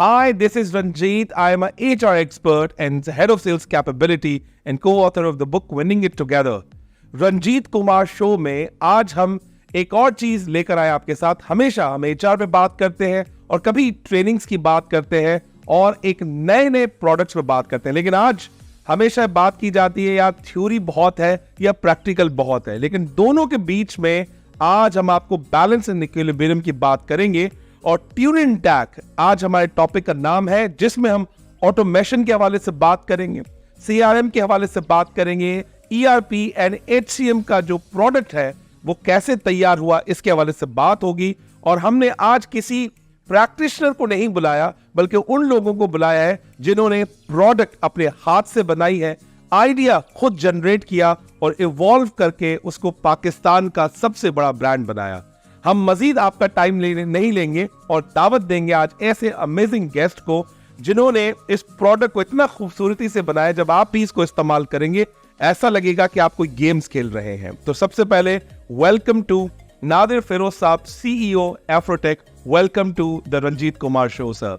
Hi, this is Ranjit. I am a HR expert and the head of sales capability and co-author of the book Winning It Together. Ranjeet Kumar show में आज हम एक और चीज लेकर आए आपके साथ। हमेशा हम एचआर पे बात करते हैं और कभी ट्रेनिंग्स की बात करते हैं और एक नए नए प्रोडक्ट्स पे बात करते हैं, लेकिन आज हमेशा बात की जाती है या थ्योरी बहुत है या प्रैक्टिकल बहुत है, लेकिन दोनों के बीच में आज हम आपको बैलेंस एंड इक्विलिब्रियम की बात करेंगे। और ट्यून इन टैक आज हमारे टॉपिक का नाम है, जिसमें हम ऑटोमेशन के हवाले से बात करेंगे, सीआरएम के हवाले से बात करेंगे, ईआरपी एंड एचसीएम का जो प्रोडक्ट है वो कैसे तैयार हुआ इसके हवाले से बात होगी। और हमने आज किसी प्रैक्टिशनर को नहीं बुलाया बल्कि उन लोगों को बुलाया है जिन्होंने प्रोडक्ट अपने हाथ से बनाई है, आइडिया खुद जनरेट किया और इवॉल्व करके उसको पाकिस्तान का सबसे बड़ा ब्रांड बनाया। हम मजीद आपका टाइम नहीं लेंगे और दावत देंगे आज ऐसे अमेजिंग गेस्ट को जिन्होंने इस प्रोडक्ट को इतना खूबसूरती से बनाया, जब आप भी इसको इस्तेमाल करेंगे ऐसा लगेगा कि आप कोई गेम्स खेल रहे हैं। तो सबसे पहले welcome to Nadir Firoz sahab, CEO Afrotech. Welcome to the Ranjit Kumar show sir.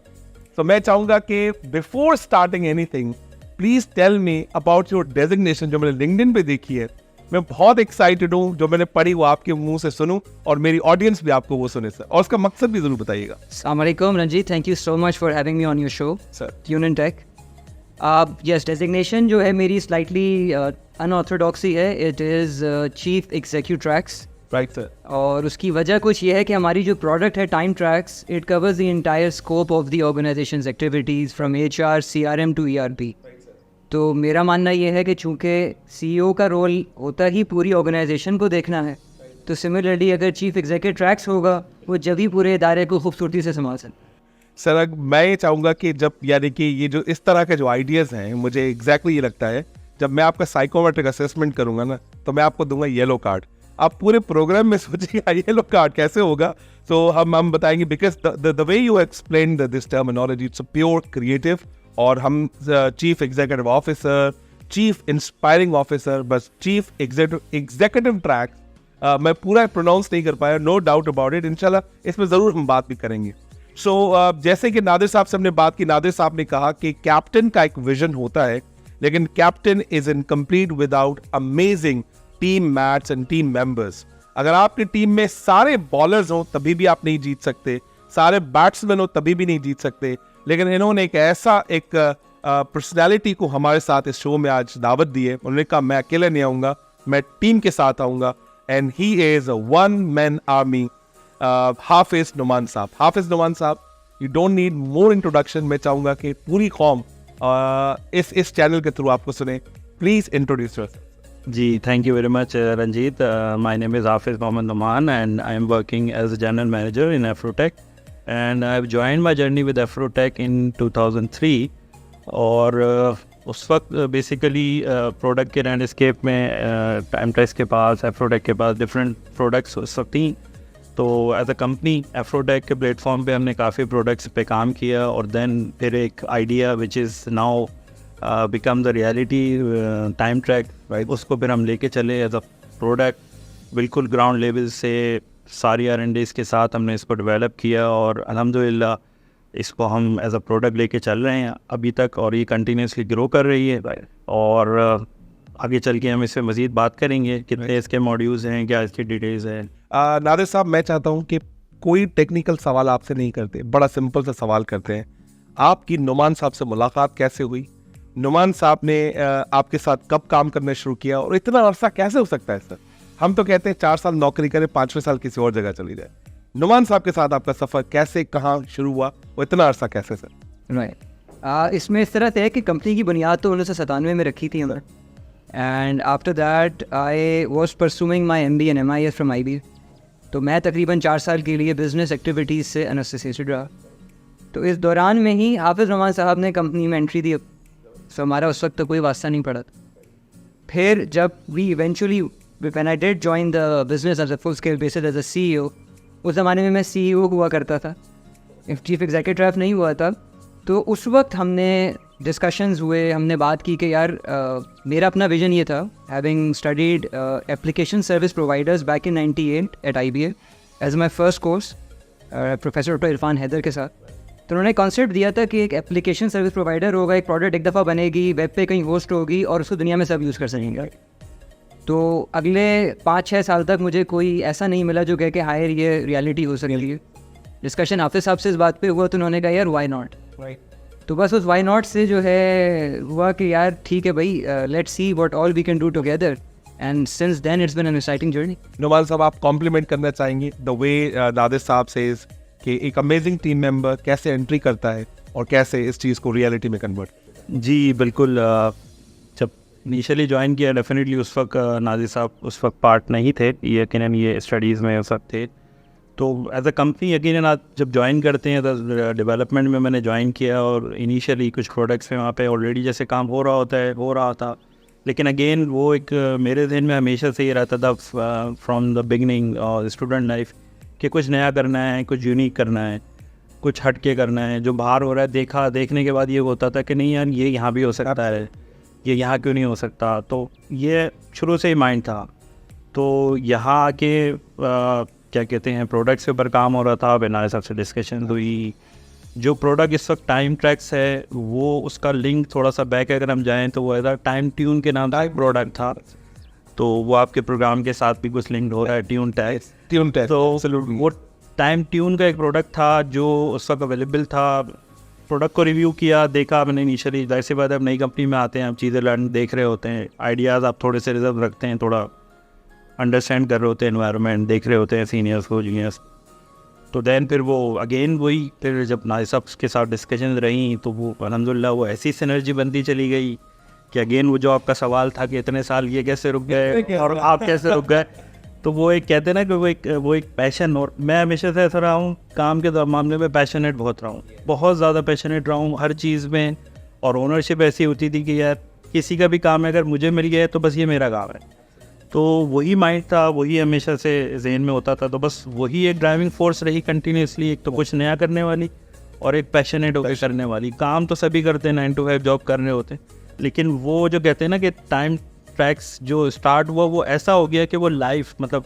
तो मैं चाहूंगा कि before starting anything please tell me about your designation जो मैंने लिंक्डइन पे देखी है। मैं बहुत एक्साइटेड हूँ, जो मैंने पढ़ी वो आपके मुंह से सुनूं और मेरी ऑडियंस भी आपको वो सुने सर, और उसका मकसद भी जरूर बताइएगा। अस्सलाम वालेकुम Ranjeet, thank you so much for having me on your show sir. Tune in tech. Yes, designation जो है मेरी स्लाइटली अनऑर्थोडॉक्सी है। It is chief executive tracks. Right sir. और उसकी वजह कुछ ये है कि हमारी जो प्रोडक्ट है time tracks, it covers the entire scope of the organisations activities from HR, CRM to ERP. तो मेरा मानना ये है कि चूँकि सीईओ का रोल होता ही पूरी ऑर्गेनाइजेशन को देखना है, तो सिमिलरली अगर चीफ एग्जीक्यूटिव ट्रैक्स होगा वो जब ही पूरे इदारे को खूबसूरती से संभाल सकते। सर मैं ये चाहूँगा कि जब यानी कि ये जो इस तरह के जो आइडियाज़ हैं, मुझे एग्जैक्टली ये लगता है जब मैं आपका साइकोमेट्रिक असेसमेंट करूँगा ना, तो मैं आपको दूंगा येलो कार्ड। आप पूरे प्रोग्राम में सोचिएगा येलो कार्ड कैसे होगा। तो हम बताएंगे because the way you explain this terminology it's pure creative. और हम chief executive officer, chief inspiring officer, बस चीफ एग्जीक्यूटिव ट्रैक मैं पूरा प्रोनाउंस नहीं कर पाया, नो डाउट अबाउट इट। इंशाल्लाह इसमें ज़रूर हम बात भी करेंगे। सो जैसे कि नादिर साहब से हमने बात की, नादिर साहब ने कहा कि कैप्टन का एक विजन होता है, लेकिन captain is incomplete without amazing team mats and team members. अगर आपकी टीम में सारे बॉलर्स हों तभी भी आप नहीं जीत सकते, सारे बैट्समैन हो तभी भी नहीं जीत सकते, लेकिन इन्होंने एक ऐसा एक पर्सनैलिटी को हमारे साथ इस शो में आज दावत दी है। उन्होंने कहा मैं अकेले नहीं आऊँगा, मैं टीम के साथ आऊँगा, and he is a one man army. Hafiz Numan sahab. Hafiz Numan sahab, you don't need more introduction. मैं चाहूँगा कि पूरी कौम इस चैनल के थ्रू आपको सुने। Please introduce yourself. जी, thank you very much, Ranjit. My name is Hafiz Mohammad Numan and I am working as a general manager in Afrotech. And I have joined my journey with Afrotech in 2003. और उस वक्त basically product के landscape में time tracks के पास, एफ्रोटेक के पास different products उस वक्त थी। तो एज अ कंपनी एफ्रोटेक के प्लेटफॉर्म पे हमने काफ़ी प्रोडक्ट्स पे काम किया और देन फिर एक idea which is now become the reality, time track, right, उसको फिर हम लेके चले एज अ प्रोडक्ट बिल्कुल ग्राउंड लेवल से। सारी R&Ds के साथ हमने इसको डेवलप किया और अल्हम्दुलिल्लाह इसको हम एज अ प्रोडक्ट लेके चल रहे हैं अभी तक, और ये कंटिन्यूसली ग्रो कर रही है। और आगे चल के हम इस पर मज़ीद बात करेंगे, कितने इसके मॉड्यूल्स हैं, क्या इसकी डिटेल्स हैं। नादिर साहब, मैं चाहता हूँ कि कोई टेक्निकल सवाल आपसे नहीं करते, बड़ा सिंपल सा सवाल करते हैं। आपकी नुमान साहब से मुलाकात कैसे हुई? नुमान साहब ने आपके साथ कब काम करना शुरू किया और इतना अरसा कैसे हो सकता है सर? हम तो कहते हैं 4 साल नौकरी करें, 5वें साल किसी और जगह चली जाए। नुमान साहब के साथ आपका सफ़र कैसे, कहाँ शुरू हुआ और इतना अरसा कैसे सर? राइट, इसमें इस तरह है कि कंपनी की बुनियाद तो 1997 में रखी थी हमने, and after that I was pursuing my MBA and MIS from IB। तो मैं तकरीबन 4 साल के लिए बिजनेस एक्टिविटीज़ से अनएसोसिएटेड रहा। तो इस दौरान में ही हाफिज़ नुमान साहब ने कंपनी में एंट्री दी, तो हमारा उस वक्त तो कोई वास्ता नहीं पड़ा। फिर जब we eventually when I did join the business as a full scale basis as a CEO, उस ज़माने में मैं CEO हुआ करता था, चीफ एग्जीक्यूटिव नहीं हुआ था। तो उस वक्त हमने डिस्कशंस हुए, हमने बात की कि यार मेरा अपना विजन ये था, having studied application service providers back in 98 at IBA as my first course professor doctor Irfan Haider के साथ। तो उन्होंने कॉन्सेप्ट दिया था कि एक एप्लीकेशन सर्विस प्रोवाइडर होगा, एक प्रोडक्ट एक दफ़ा बनेगी, वेब पे कहीं होस्ट होगी और उसको दुनिया में सब यूज़ कर सकेंगे। तो अगले 5-6 साल तक मुझे कोई ऐसा नहीं मिला जो कह के हायर ये रियलिटी हो सकेगी। डिस्कशन हाफिज़ साहब से इस बात पे हुआ तो उन्होंने कहा यार वाई नॉट। तो बस उस वाई नॉट से जो है हुआ कि यार ठीक है भाई, let's see what all we can do together, and since then it's been an exciting journey. Numan साहब, आप कॉम्प्लीमेंट करना चाहेंगे द वे नादिर साहब सेज कि एक अमेजिंग टीम मेंबर कैसे एंट्री करता है और कैसे इस चीज़ को रियलिटी में कन्वर्ट। जी बिल्कुल। जब इनिशियली ज्वाइन किया डेफिनेटली उस वक्त नादिर साहब उस वक्त पार्ट नहीं थे, यकीनन ये स्टडीज़ में उस वक्त थे। तो एज अ कंपनी यकीनन आप जब ज्वाइन करते हैं तो डेवलपमेंट में मैंने ज्वाइन किया और इनिशियली कुछ प्रोडक्ट्स में वहाँ पे ऑलरेडी जैसे काम हो रहा था, लेकिन अगेन वो एक मेरे ध्यान में हमेशा से ये रहता था फ्रॉम द बिगनिंग और स्टूडेंट लाइफ कि कुछ नया करना है, कुछ यूनिक करना है, कुछ हटके करना है। जो बाहर हो रहा है देखने के बाद ये होता था कि नहीं यार ये यहाँ भी हो सकता है, ये यहाँ क्यों नहीं हो सकता। तो ये शुरू से ही माइंड था। तो यहाँ आके क्या कहते हैं प्रोडक्ट्स के ऊपर काम हो रहा था, बनाए सबसे डिस्कशन हुई। जो प्रोडक्ट इस वक्त टाइम ट्रैक्स है वो उसका लिंक थोड़ा सा बैक अगर हम जाएँ तो वो ऐसा टाइम ट्यून के नाम का एक प्रोडक्ट था, तो वो आपके प्रोग्राम के साथ भी कुछ लिंक्ड हो रहा है, ट्यून टैग। तो वो टाइम ट्यून का एक प्रोडक्ट था जो उस वक्त अवेलेबल था। प्रोडक्ट को रिव्यू किया, देखा मैंने इनिशियली, जाहिर सी बात है अब नई कंपनी में आते हैं, आप चीज़ें लर्न देख रहे होते हैं, आइडियाज़ आप थोड़े से रिजर्व रखते हैं, थोड़ा अंडरस्टैंड कर रहे होते हैं एनवायरनमेंट, देख रहे होते हैं सीनियर्स को, जूनियर्स। तो दैन फिर वो अगेन वही फिर जब नादिर साहब के साथ डिस्कशन रही तो वो अल्हम्दुलिल्लाह वो ऐसी सिनर्जी बनती चली गई कि अगेन वो जो आपका सवाल था कि इतने साल ये कैसे रुक गए और आप कैसे रुक गए, तो वो एक कहते हैं ना कि वो एक पैशन। और मैं हमेशा से ऐसा रहा हूँ काम के मामले में, पैशनेट बहुत रहा हूँ, बहुत ज़्यादा पैशनेट रहा हूँ हर चीज़ में। और ओनरशिप ऐसी होती थी कि यार किसी का भी काम है अगर मुझे मिल गया है तो बस ये मेरा काम है। तो वही माइंड था, वही हमेशा से जहन में होता था। तो बस वही एक ड्राइविंग फोर्स रही कंटिन्यूसली, एक तो कुछ नया करने वाली और एक पैशनेट होकर करने वाली। काम तो सभी करते हैं, 9 to 5 जॉब करने होते हैं, लेकिन वो जो कहते हैं ना कि टाइम ट्रैक्स जो स्टार्ट हुआ वो ऐसा हो गया कि वो लाइफ मतलब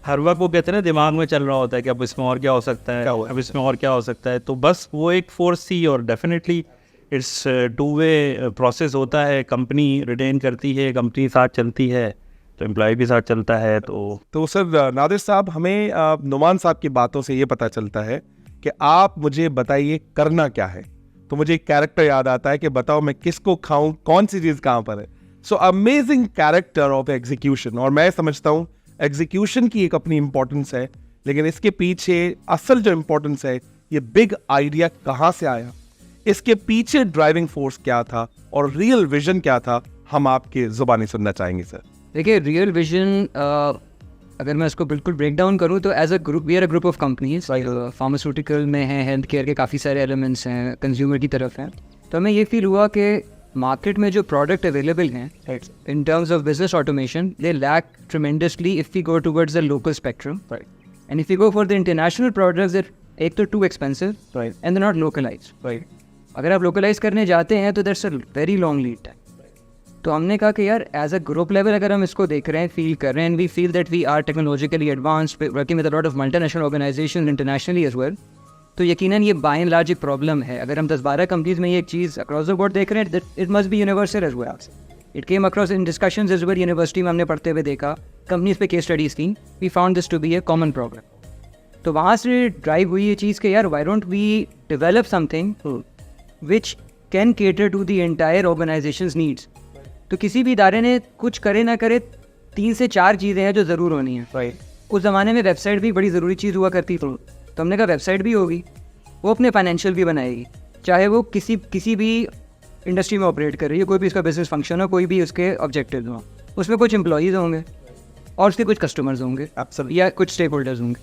हर वक्त वो कहते हैं ना दिमाग में चल रहा होता है कि अब इसमें और क्या हो सकता है, अब इसमें और क्या हो सकता है। तो बस वो एक फोर्स थी और डेफिनेटली इट्स 2-way प्रोसेस होता है। कंपनी रिटेन करती है, कंपनी साथ चलती है तो एम्प्लॉय भी साथ चलता है। तो सर नादिर साहब, हमें नुमान साहब की बातों से ये पता चलता है कि आप मुझे बताइए करना क्या है, तो मुझे एक कैरेक्टर याद आता है कि बताओ मैं किसको खाऊं, कौन सी चीज़ कहाँ पर है। So amazing character of execution. और मैं समझता हूँ एग्जीक्यूशन की एक अपनी इंपॉर्टेंस है, लेकिन इसके पीछे असल जो इंपॉर्टेंस है, ये बिग आइडिया कहाँ से आया, इसके पीछे ड्राइविंग फोर्स क्या था और रियल विजन क्या था, हम आपके जुबानी सुनना चाहेंगे सर। देखिए रियल विजन अगर मैं इसको बिल्कुल ब्रेक डाउन करूँ तो as a group we are a group of companies, pharmaceutical में हैं, हेल्थ केयर के काफ़ी सारे एलिमेंट्स हैं, कंज्यूमर की तरफ हैं। तो हमें ये फील हुआ कि मार्केट में जो प्रोडक्ट अवेलेबल हैं in terms of business automation they lack tremendously if we go towards the local spectrum, and if we go for the international products एक तो too expensive and they not localized. अगर आप localize करने जाते हैं तो that's a very long lead time. तो हमने कहा कि यार एज अ ग्रुप लेवल अगर हम इसको देख रहे हैं, फील कर रहे हैं, and we feel that we are technologically advanced, working with a lot of multinational organizations internationally as well, तो यकीनन ये बाय एंड लार्ज एक प्रॉब्लम है। अगर हम 10-12 कंपनीज में ये एक चीज़ अक्रॉस द बोर्ड देख रहे हैं, it must be universal as well. It came across in discussions as well, university में हमने पढ़ते हुए देखा, कंपनीज पे केस स्टडीज़ की, we found this to be a common problem. तो वहाँ से ड्राइव हुई ये चीज़ कि यार why don't we develop something which can cater to the entire organizations needs. तो किसी भी इदारे ने कुछ करे ना करे 3 से 4 चीज़ें हैं जो ज़रूर होनी है। उस ज़माने में वेबसाइट भी बड़ी ज़रूरी चीज़ हुआ करती थी, तो हमने कहा वेबसाइट भी होगी, वो अपने फाइनेंशियल भी बनाएगी, चाहे वो किसी भी इंडस्ट्री में ऑपरेट कर रही है, कोई भी इसका बिजनेस फंक्शन हो, कोई भी उसके ऑब्जेक्टिव हो, उसमें कुछ एम्प्लॉयज़ होंगे और उसके कुछ कस्टमर्स होंगे या कुछ स्टेक होल्डर्स होंगे।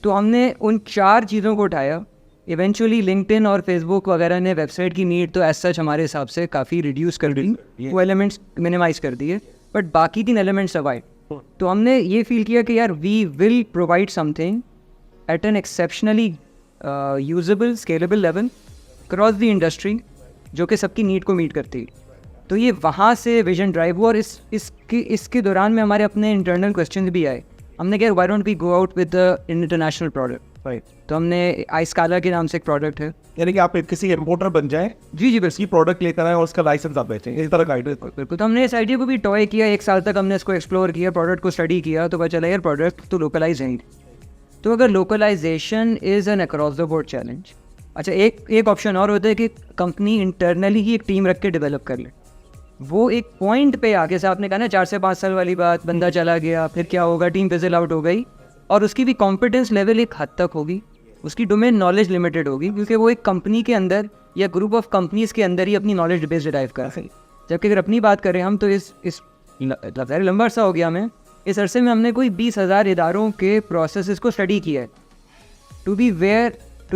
तो हमने उन 4 चीज़ों को उठाया। इवेंचुअली लिंक्डइन और फेसबुक वगैरह ने वेबसाइट की नीड तो एज सच हमारे हिसाब से काफ़ी रिड्यूस कर दी, वो एलिमेंट्स मिनिमाइज़ कर दिए, बट बाकी 3 एलिमेंट्स अवॉइड। तो हमने ये फील किया कि यार we will provide something at an exceptionally usable scalable level cross the industry जो कि सबकी नीड को मीट करती है। तो ये वहाँ से विजन ड्राइव हुआ। और इसके दौरान में हमारे अपने इंटरनल क्वेश्चन भी आए। हमने कहा why don't we go out with the international product. Right, तो हमने आइसकाला के नाम से एक प्रोडक्ट है। यानी कि आप किसी इम्पोर्टर बन जाए, जी जी बिल्कुल इसकी प्रोडक्ट लेकर आए और उसका लाइसेंस आप बेचें, इस तरह का आइडिया। बिल्कुल। तो हमने इस आइडिया को भी टॉय किया, 1 साल तक हमने इसको एक्सप्लोर किया, प्रोडक्ट को स्टडी किया, तो पता चला यार प्रोडक्ट तो लोकलाइज है ही। तो अगर localization is an across the board challenge, अच्छा एक ऑप्शन और होता है कि कंपनी इंटरनली ही एक टीम रख के डेवलप कर ले। वो एक पॉइंट पे आके, से आपने कहा ना 4 से 5 साल वाली बात, बंदा चला गया, फिर क्या होगा, टीम फिजल आउट हो गई, और उसकी भी कॉम्पिटेंस लेवल एक हद तक होगी, उसकी डोमेन नॉलेज लिमिटेड होगी, क्योंकि वो एक कंपनी के अंदर या ग्रुप ऑफ कंपनीज के अंदर ही अपनी नॉलेज बेस डिराइव कर सके। जबकि अगर अपनी बात करें हम, तो इस लंबा अरसा हो गया हमें, इस अरसे में हमने कोई 20,000 इदारों के प्रोसेस को स्टडी किया है to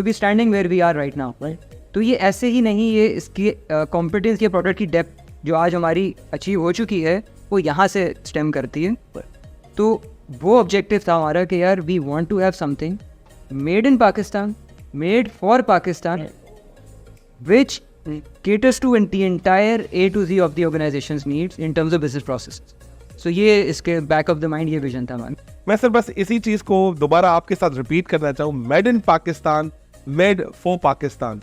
be standing where we are right now. तो ये ऐसे ही नहीं, ये इसकी कॉम्पिटेंस या प्रोडक्ट की डेप्थ जो आज हमारी अचीव हो चुकी है वो यहाँ से स्टेम करती है। तो वो ऑब्जेक्टिव था हमारा कि यार we want to have something made in Pakistan, made for Pakistan, which caters to the entire A to Z of the organization's needs in terms of business processes. So ये इसके बैक ऑफ द माइंड ये vision था हमारा। मैं sir बस इसी चीज को दोबारा आपके साथ रिपीट करना चाहूँ, made in Pakistan, made for Pakistan,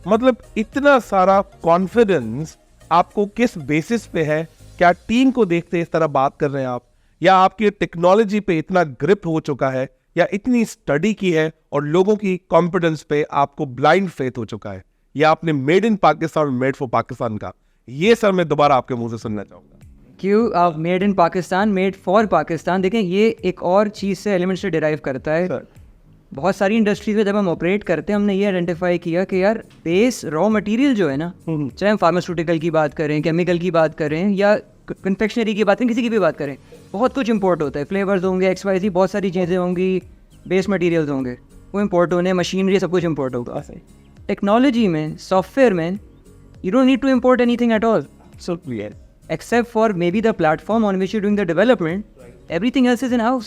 मतलब इतना सारा कॉन्फिडेंस आपको किस बेसिस पे है? क्या टीम को देखते इस तरह बात कर रहे हैं आप, या आपकी टेक्नोलॉजी पे इतना ग्रिप हो चुका है, या इतनी स्टडी की है और लोगों की कॉन्फिडेंस पे आपको ब्लाइंड फेथ हो चुका है, या आपने made in Pakistan, made for Pakistan का? ये सर मैं दोबारा आपके मुंह से सुनना चाहूंगा। क्यों आप made in Pakistan, made for Pakistan, देखें ये एक और चीज़ से एलिमेंट से डिराइव करता है सर। बहुत सारी इंडस्ट्रीज में जब हम ऑपरेट करते हैं, हमने ये आइडेंटिफाई किया कि यार बेस रॉ मटेरियल जो है ना, चाहे हम फार्मास्यूटिकल की बात करें, केमिकल की बात करें, या कन्फेक्शनरी की बात करें, किसी की भी बात करें, बहुत कुछ इंपोर्ट होता है। फ्लेवर्स होंगे, XYZ, बहुत सारी चीज़ें होंगी, बेस मटेरियल्स होंगे, वो इंपोर्ट होने, मशीनरी, सब कुछ इंपोर्ट होगा। टेक्नोलॉजी में, सॉफ्टवेयर में, you don't need to import anything at all, so clear, except for maybe the platform on which you're doing the development. Everything else is in house.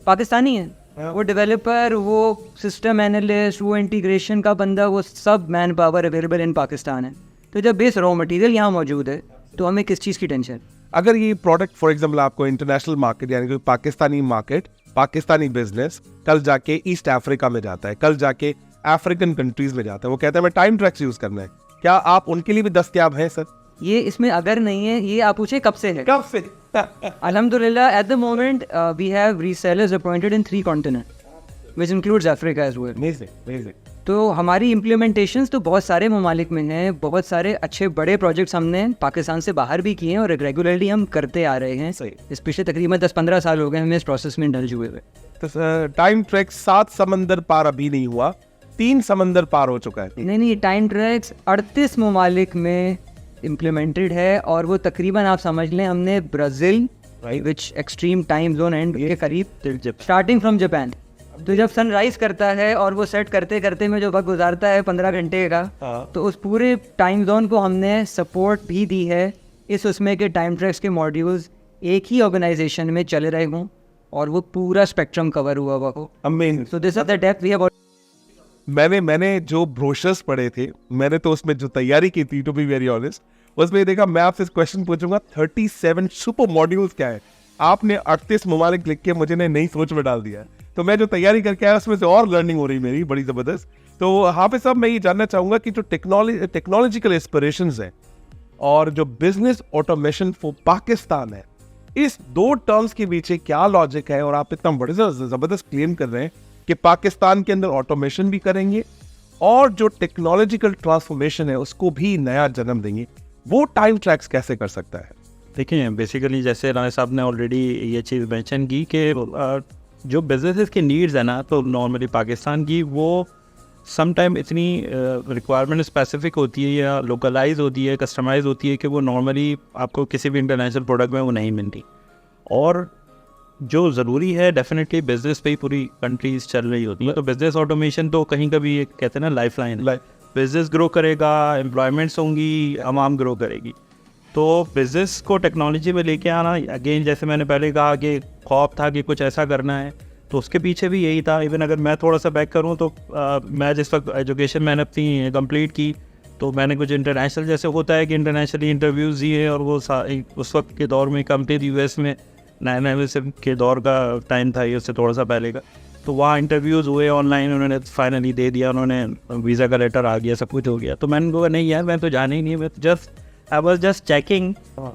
Pakistani है, वो developer, वो system analyst, वो integration का बंदा, वो सब man power available in Pakistan है। तो जब बेस रॉ मटेरियल यहाँ मौजूद है तो हमें किस चीज़ की टेंशन? अगर ये प्रोडक्ट फॉर एग्जांपल आपको इंटरनेशनल मार्केट, यानी कि पाकिस्तानी मार्केट, पाकिस्तानी बिजनेस कल जाके ईस्ट अफ्रीका में जाता है, कल जाके अफ्रीकन कंट्रीज में जाता है, वो कहते हैं मैं टाइम ट्रैक्स यूज करना है, क्या आप उनके लिए भी दस्तयाब हैं सर? ये इसमें अगर नहीं है, ये आप पूछे कब से है? कब से? अल्हम्दुलिल्लाह, at the moment we have resellers appointed in 3 continents, which includes Africa as well. Amazing. तो हमारी इम्प्लीमेंटेशंस तो बहुत सारे ममालिक में हैं, बहुत सारे अच्छे बड़े प्रोजेक्ट्स हमने पाकिस्तान से बाहर भी किए हैं और रेगुलरली हम करते आ रहे हैं। सही। इस पिछले तकरीबन 10-15 साल हो गए हमें इस प्रोसेस में इंडल्ज हुए हुए। तो टाइम ट्रैक 7 समंदर पार अभी नहीं हुआ, 3 समंदर पार हो चुका है। नहीं, टाइम ट्रैक्स 38 ममालिक में इम्प्लीमेंटेड है, और वो तकरीबन आप समझ लें हमने Brazil, which extreme time zone and के करीब, स्टार्टिंग फ्रॉम जापान। तो जब सनराइज करता है और वो सेट करते करते में जो वक्त गुजारता है 15 घंटे का, तो उस पूरे टाइम जोन को हमने सपोर्ट भी दी है इस उसमें के टाइम ट्रैक्स के मॉड्यूल्स एक ही ऑर्गेनाइजेशन में चल रहे हों और वो पूरा स्पेक्ट्रम कवर हुआ हो। Amazing. So this is the depth we have. मैंने जो ब्रोशर्स पढ़े थे, मैंने तो उसमें जो तैयारी की थी, टू बी वेरी ऑनेस्ट, उसमें देखा, मैं आपसे क्वेश्चन पूछूंगा 37 सुपर मॉड्यूल्स क्या है, आपने 38 ममालिक लिख के मुझे नई सोच में डाल दिया। तो मैं जो तैयारी करके आया उसमें से और लर्निंग हो रही मेरी बड़ी जबरदस्त। तो हाफिज साहब, मैं ये जानना चाहूंगा कि जो टेक्नोलॉजिकल एस्पिरेशंस है और जो बिजनेस ऑटोमेशन फॉर पाकिस्तान है, इस 2 टर्म्स के पीछे क्या लॉजिक है? और आप इतना बड़े जबरदस्त क्लेम कर रहे हैं कि पाकिस्तान के अंदर ऑटोमेशन भी करेंगे और जो टेक्नोलॉजिकल ट्रांसफॉर्मेशन है उसको भी नया जन्म देंगे, वो टाइम ट्रैक्स कैसे कर सकता है? देखिए, बेसिकली जैसे राय साहब ने ऑलरेडी ये चीज़ मेंशन की कि जो बिजनेसेस की नीड्स है ना, तो नॉर्मली पाकिस्तान की वो सम टाइम इतनी रिक्वायरमेंट स्पेसिफिक होती है या लोकलाइज होती है, कस्टमाइज होती है कि वो नॉर्मली आपको किसी भी इंटरनेशनल प्रोडक्ट में वो नहीं मिलती। और जो ज़रूरी है, डेफिनेटली बिजनेस पे ही पूरी कंट्रीज चल रही होती है। तो बिजनेस ऑटोमेशन तो कहीं का भी एक कहते हैं ना लाइफ लाइन, बिजनेस ग्रो करेगा, एम्प्लॉयमेंट्स होंगी, आवाम ग्रो करेगी। तो बिज़नेस को टेक्नोलॉजी में लेके आना, अगेन जैसे मैंने पहले कहा कि ख्वाब था कि कुछ ऐसा करना है, तो उसके पीछे भी यही था। इवन अगर मैं थोड़ा सा बैक करूं तो मैं जिस वक्त एजुकेशन मैंने अपनी कंप्लीट की, तो मैंने कुछ इंटरनेशनल, जैसे होता है कि इंटरनेशनली इंटरव्यूज़ दिए, और वो उस वक्त के दौर में कंप्लीट US में 9/11 के दौर का टाइम था, ये उससे थोड़ा सा पहले का। तो वहाँ इंटरव्यूज़ हुए ऑनलाइन, उन्होंने फाइनली दे दिया, उन्होंने वीज़ा का लेटर आ गया, सब कुछ हो गया। तो मैंने बोला नहीं यार, मैं तो जाना ही नहीं है, मैं तो आई वॉज जस्ट चेकिंग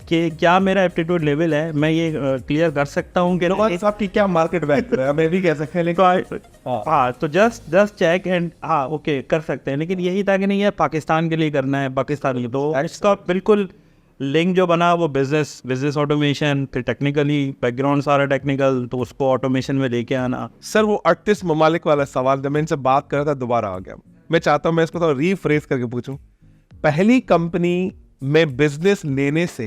कि क्या मेरा एप्टीट्यूड लेवल है, मैं ये क्लियर कर सकता हूँ कि नहीं। साहब की क्या मार्केट वैल्यू है, हमें भी कह सकते हैं, लेकिन हाँ, तो जस्ट चेक एंड हाँ ओके कर सकते हैं, लेकिन यही था कि नहीं, है पाकिस्तान के लिए करना है, पाकिस्तानी। तो इसका बिल्कुल लिंक जो बना वो बिजनेस ऑटोमेशन, फिर टेक्निकली बैकग्राउंड सारा टेक्निकल, तो उसको ऑटोमेशन में लेके आना। सर वो 38 ममालिक वाला सवाल जब मैं इनसे बात कर रहा था दोबारा आ गया। मैं चाहता हूँ मैं इसको थोड़ा रीफ्रेज करके पूछूं। पहली कंपनी में बिजनेस लेने से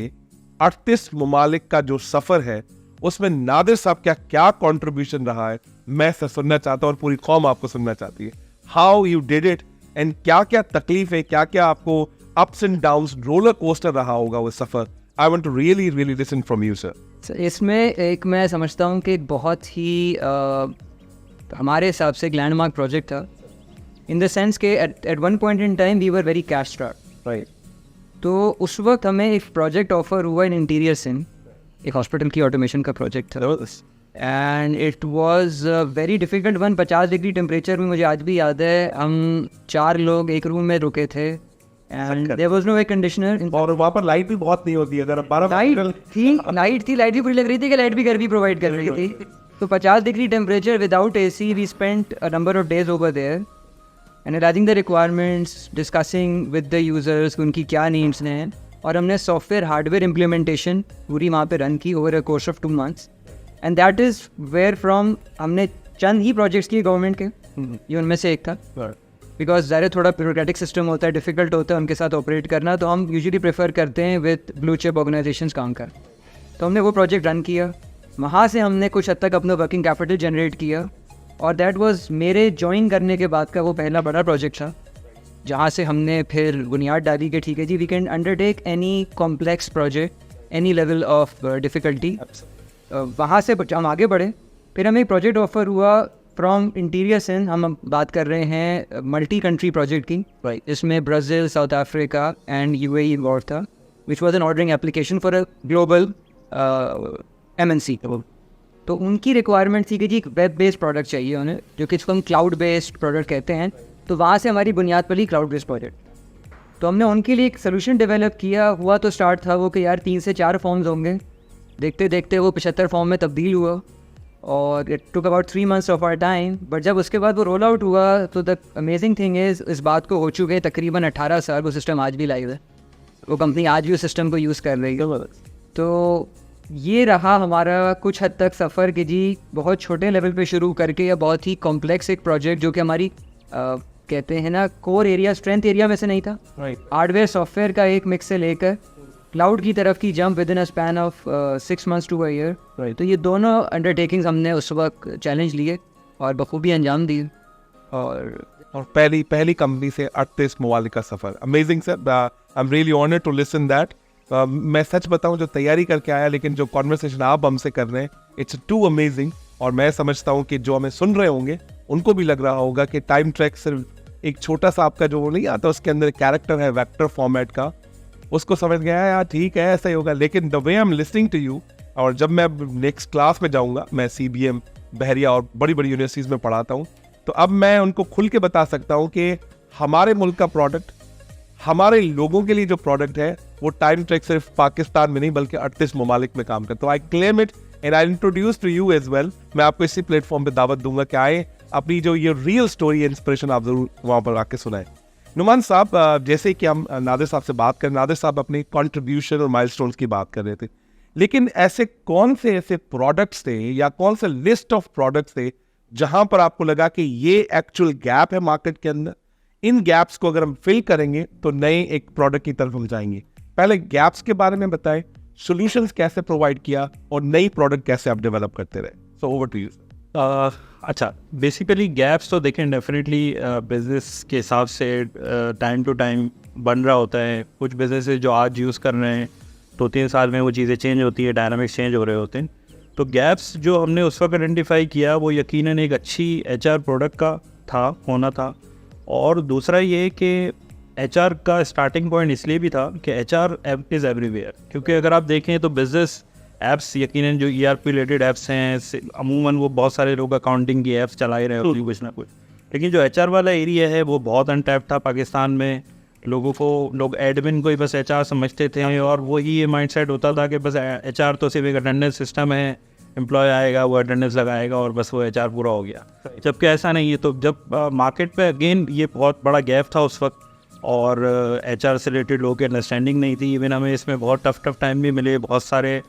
38 ममालिक का जो सफर है उसमें नादिर साहब क्या क्या कंट्रीब्यूशन रहा है, मैं सर सुनना चाहता हूँ और पूरी कौम आपको सुनना चाहती है। How you did it and क्या क्या तकलीफ है, क्या क्या आपको ups and downs, roller coaster रहा होगा वो सफर। I want to really listen from you sir. इसमें एक मैं समझता हूँ कि एक बहुत ही हमारे हिसाब से एक लैंडमार्क प्रोजेक्ट था, इन द सेंस के at one point in time we were very cash strapped, right. तो उस वक्त हमें एक प्रोजेक्ट ऑफर हुआ इन इंटीरियर सिंध, एक हॉस्पिटल की ऑटोमेशन का प्रोजेक्ट था, and it was very difficult one. 50 degree temperature में, मुझे आज भी याद है, हम 4 लोग एक रूम में रुके थे and there was no air conditioner, और वहाँ पर लाइट भी बहुत नहीं होती है। अगर लाइट भी बुरी लग रही थी कि लाइट भी घर भी प्रोवाइड कर रही थी। तो 50 degree temperature without AC, we spent a number of days over there analysing the requirements, discussing with the users उनकी क्या नीड्स हैं, और हमने सॉफ्टवेयर हार्डवेयर इम्प्लीमेंटेशन पूरी वहाँ पे रन की over a course of 2 months। And that is where from हमने चंद ही प्रोजेक्ट्स किए गवर्नमेंट के, ये उनमें से एक था। बिकॉज ज़्यादा थोड़ा ब्यूरोक्रेटिक सिस्टम होता है, डिफिकल्ट होता है उनके साथ ऑपरेट करना, तो हम यूजुअली प्रेफर करते हैं विद ब्लू चिप ऑर्गेनाइजेशंस काम कर। तो हमने वो प्रोजेक्ट रन किया, वहाँ से हमने कुछ हद तक अपना वर्किंग कैपिटल जनरेट किया, और दैट वाज मेरे ज्वाइन करने के बाद का वो पहला बड़ा प्रोजेक्ट था, जहाँ से हमने फिर बुनियाद डाली कि ठीक है जी, we can undertake any complex project, any level of difficulty. वहाँ से हम आगे बढ़े। फिर हमें एक प्रोजेक्ट ऑफर हुआ फ्रॉम इंटीरियर सिंध, हम बात कर रहे हैं मल्टी कंट्री प्रोजेक्ट की, इसमें Brazil, South Africa and UAE involve था, which was an ordering application for a global MNC। तो उनकी रिक्वायरमेंट थी कि जी एक वेब बेस्ड प्रोडक्ट चाहिए उन्हें, जो कि इसको हम क्लाउड बेस्ड प्रोडक्ट कहते हैं। तो वहाँ से हमारी बुनियाद पड़ी क्लाउड बेस्ड प्रोजेक्ट। तो हमने उनके लिए एक सोल्यूशन डेवलप किया। हुआ तो स्टार्ट था वो कि यार 3 से 4 फॉर्म्स होंगे, देखते देखते वो 75 फॉर्म में तब्दील हुआ, और it took about 3 months of our time. But जब उसके बाद वो रोल आउट हुआ, तो द अमेजिंग थिंग इज़, इस बात को हो चुके तकरीबन 18 साल, वो सिस्टम आज भी लाइव है, वो कंपनी आज भी उस सिस्टम को यूज़ कर रही है। तो ये रहा हमारा कुछ हद तक सफ़र कि जी बहुत छोटे लेवल पे शुरू करके या बहुत ही कॉम्प्लेक्स एक प्रोजेक्ट, जो कि हमारी कहते हैं ना कोर एरिया, स्ट्रेंथ एरिया में से नहीं था, हार्डवेयर सॉफ्टवेयर का एक मिक्स से लेकर क्लाउड की तरफ की jump with in a span of 6 months to a year। तो ये दोनों अंडरटेकिंग्स हमने उस वक्त चैलेंज लिए और बखूबी अंजाम दिए। और पहली कंपनी से 38 ममालिक का सफर, amazing sir. I am really honoured to listen that. मैं सच बताऊं, जो तैयारी करके आया, लेकिन जो कॉन्वर्सेशन आप हमसे कर रहे हैं, इट्स टू अमेजिंग। और मैं समझता हूं कि जो हमें सुन रहे होंगे उनको भी लग रहा होगा कि टाइम ट्रैक सिर्फ एक छोटा सा आपका जो वो नहीं आता, उसके अंदर कैरेक्टर है वेक्टर फॉर्मेट का, उसको समझ गया यार ठीक है ऐसा ही होगा। लेकिन the way I am listening to you, और जब मैं नेक्स्ट क्लास में जाऊंगा, मैं CBM, बहरिया और बड़ी बड़ी यूनिवर्सिटीज़ में पढ़ाता हूँ, तो अब मैं उनको खुल के बता सकता हूँ कि हमारे मुल्क का प्रोडक्ट, हमारे लोगों के लिए जो प्रोडक्ट है, वो टाइम ट्रैक सिर्फ पाकिस्तान में नहीं बल्कि 38 ममालिक में काम करता है। तो I claim it and I introduce to you as well. मैं आपको इसी प्लेटफॉर्म पे दावत दूंगा कि आए, अपनी जो ये रियल स्टोरी इंस्पिरेशन आप जरूर वहाँ पर आके सुनाएं। नुमान साहब, जैसे कि हम नादिर साहब से बात करें, नादिर साहब अपनी कंट्रीब्यूशन और माइलस्टोन्स की बात कर रहे थे, लेकिन ऐसे कौन से ऐसे प्रोडक्ट्स थे या कौन से लिस्ट ऑफ प्रोडक्ट्स थे जहां पर आपको लगा कि ये एक्चुअल गैप है मार्केट के अंदर, इन गैप्स को अगर हम फिल करेंगे तो नए एक प्रोडक्ट की तरफ हम जाएंगे? पहले गैप्स के बारे में बताएं, सॉल्यूशंस कैसे प्रोवाइड किया और नई प्रोडक्ट कैसे आप डेवलप करते रहे। So over to you. अच्छा, बेसिकली गैप्स तो देखें डेफिनेटली बिजनेस के हिसाब से टाइम टू टाइम बन रहा होता है। कुछ बिजनेसेस जो आज यूज़ कर रहे हैं 2-3 साल में वो चीज़ें चेंज होती है, डायनामिक्स चेंज हो रहे होते हैं। तो गैप्स जो हमने उस वक्त आइडेंटिफाई किया वो यकीनन एक अच्छी HR प्रोडक्ट का होना था। और दूसरा ये कि HR का स्टार्टिंग पॉइंट इसलिए भी था कि HR इज़ एवरीवेयर, क्योंकि अगर आप देखें तो बिज़नेस ऐप्स यकीनन जो ERP रिलेटेड ऐप्स हैं, अमूमन वो बहुत सारे लोग अकाउंटिंग की ऐप्स चला ही रहे होते हैं कुछ ना कुछ, लेकिन जो HR वाला एरिया है वो बहुत अनटैप था पाकिस्तान में। लोग एडमिन को ही बस HR समझते थे, और वही ये माइंडसेट होता था कि बस HR तो सिर्फ एक अटेंडेंस सिस्टम है, एम्प्लॉय आएगा वो अटेंडेंस लगाएगा और बस वो HR पूरा हो गया। जबकि ऐसा नहीं है। तो जब मार्केट पे अगेन ये बहुत बड़ा गैप था उस वक्त, और HR से रिलेटेड लोगों की अंडरस्टैंडिंग नहीं थी। इवन हमें इसमें बहुत टफ टाइम भी मिले, बहुत सारे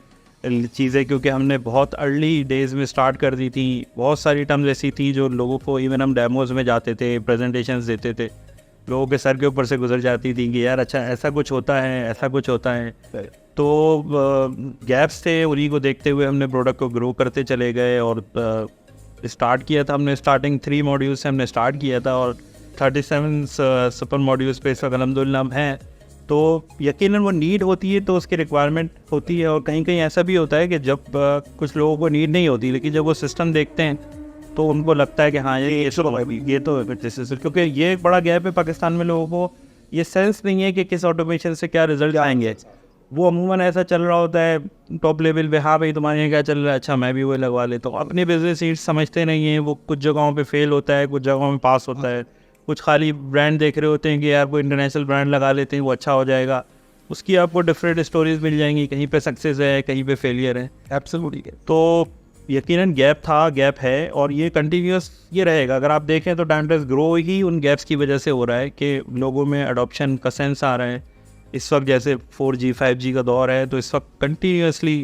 चीज़ें, क्योंकि हमने बहुत अर्ली डेज़ में स्टार्ट कर दी थी। बहुत सारी टर्म्स ऐसी थी जो लोगों को, इवन हम डेमोज़ में जाते थे, प्रेजेंटेशंस देते थे, लोगों के सर के ऊपर से गुजर जाती थी कि यार अच्छा ऐसा कुछ होता है, ऐसा कुछ होता है। तो गैप्स थे, उन्हीं को देखते हुए हमने प्रोडक्ट को ग्रो करते चले गए, और स्टार्ट किया था हमने, स्टार्टिंग 3 मॉड्यूल्स से हमने स्टार्ट किया था, और 37 सुपर मॉड्यूल्स पे इस वक्त अलहम्दुलिल्लाह हम हैं। तो यकीनन वो नीड होती है तो उसकी रिक्वायरमेंट होती है, और कहीं कहीं ऐसा भी होता है कि जब कुछ लोगों को नीड नहीं होती, लेकिन जब वो सिस्टम देखते हैं तो उनको लगता है कि हाँ ये तो क्योंकि ये एक बड़ा गैप है पाकिस्तान में। लोगों को ये सेंस नहीं है कि किस ऑटोमेशन से क्या रिजल्ट आएंगे। वो अमूमन ऐसा चल रहा होता है टॉप लेवल पे, हाँ भाई तुम्हारे यहाँ क्या चल रहा है, अच्छा मैं भी वही लगवा लेता हूँ। अपने बिजनेस सीट्स समझते नहीं हैं। वो कुछ जगहों पे फेल होता है, कुछ जगहों में पास होता है। कुछ खाली ब्रांड देख रहे होते हैं कि यार कोई इंटरनेशनल ब्रांड लगा लेते हैं, वो अच्छा हो जाएगा। उसकी आपको डिफरेंट स्टोरीज मिल जाएंगी, कहीं पे सक्सेस है, कहीं पे फेलियर है। एब्सोल्युटली। तो यकीनन गैप था, गैप है, और ये कंटिन्यूस ये रहेगा। अगर आप देखें तो टाइमलेस ग्रो ही उन गैप्स की वजह से हो रहा है कि लोगों में अडॉप्शन का सेंस आ रहा है। इस वक्त जैसे 4G 5G का दौर है, तो इस वक्त कंटिन्यूसली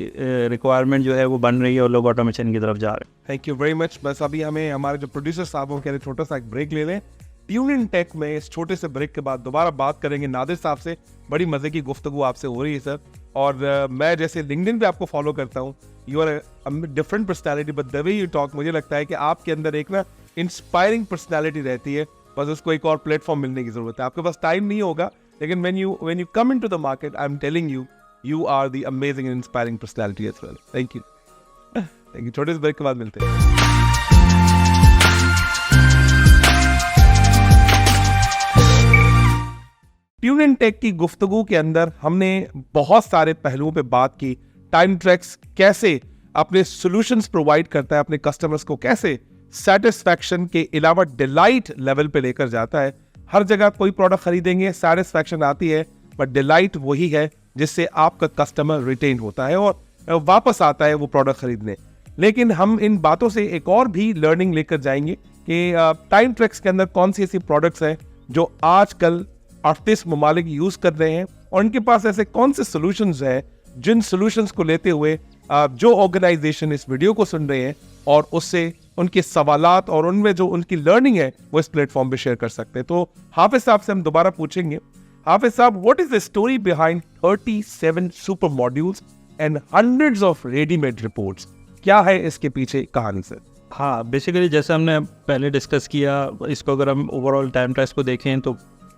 रिक्वायरमेंट जो है वो बन रही है, और लोग ऑटोमेशन की तरफ जा रहे हैं। Thank you very much. बस अभी हमें हमारे जो प्रोड्यूसर साहब हैं कह रहे छोटा सा एक ब्रेक ले लें। ट्यून इन टेक में इस छोटे से ब्रेक के बाद दोबारा बात करेंगे नादिर साहब से। बड़ी मजे की गुफ्तगू आपसे हो रही है सर, और मैं जैसे लिंक्डइन पे आपको फॉलो करता हूँ, you are different personality, but the way you talk, मुझे लगता है कि आपके अंदर एक ना इंस्पायरिंग पर्सनैलिटी रहती है। बस उसको एक और प्लेटफॉर्म मिलने की जरूरत है। आपके पास टाइम नहीं होगा, लेकिन when you come into the market, I'm telling you, you are the amazing and inspiring personality as well. Thank you. Thank you. छोटे से ब्रेक के बाद मिलते हैं। ट्यून इन टेक की गुफ्तगू के अंदर हमने बहुत सारे पहलुओं पे बात की। टाइम ट्रैक्स कैसे अपने सॉल्यूशंस प्रोवाइड करता है, अपने कस्टमर्स को कैसे सेटिस्फैक्शन के अलावा डिलाइट लेवल पे लेकर जाता है। हर जगह कोई प्रोडक्ट खरीदेंगे, सेटिस्फैक्शन आती है, बट डिलाइट वही है जिससे आपका कस्टमर रिटेन होता है और वापस आता है वो प्रोडक्ट खरीदने। लेकिन हम इन बातों से एक और भी लर्निंग लेकर जाएंगे कि टाइम ट्रैक्स के अंदर कौन सी ऐसी प्रोडक्ट्स हैं जो आजकल 38 ममालिक यूज कर रहे हैं, और इनके पास ऐसे कौन से सॉल्यूशंस हैं जिन सॉल्यूशंस को लेते हुए जो ऑर्गेनाइजेशन इस वीडियो को सुन रहे हैं और उससे उनके सवालात और उनमें जो उनकी लर्निंग है वो इस प्लेटफॉर्म पे शेयर कर सकते हैं। तो हाफिज साहब से हम दोबारा पूछेंगे, हाफिज साहब, what is the story behind 37 super modules and hundreds of readymade reports? क्या है इसके पीछे कहानी सर? हाँ, बेसिकली जैसे हमने पहले डिस्कस किया, इसको अगर हम ओवरऑल टाइम ट्रैक्स को देखें तो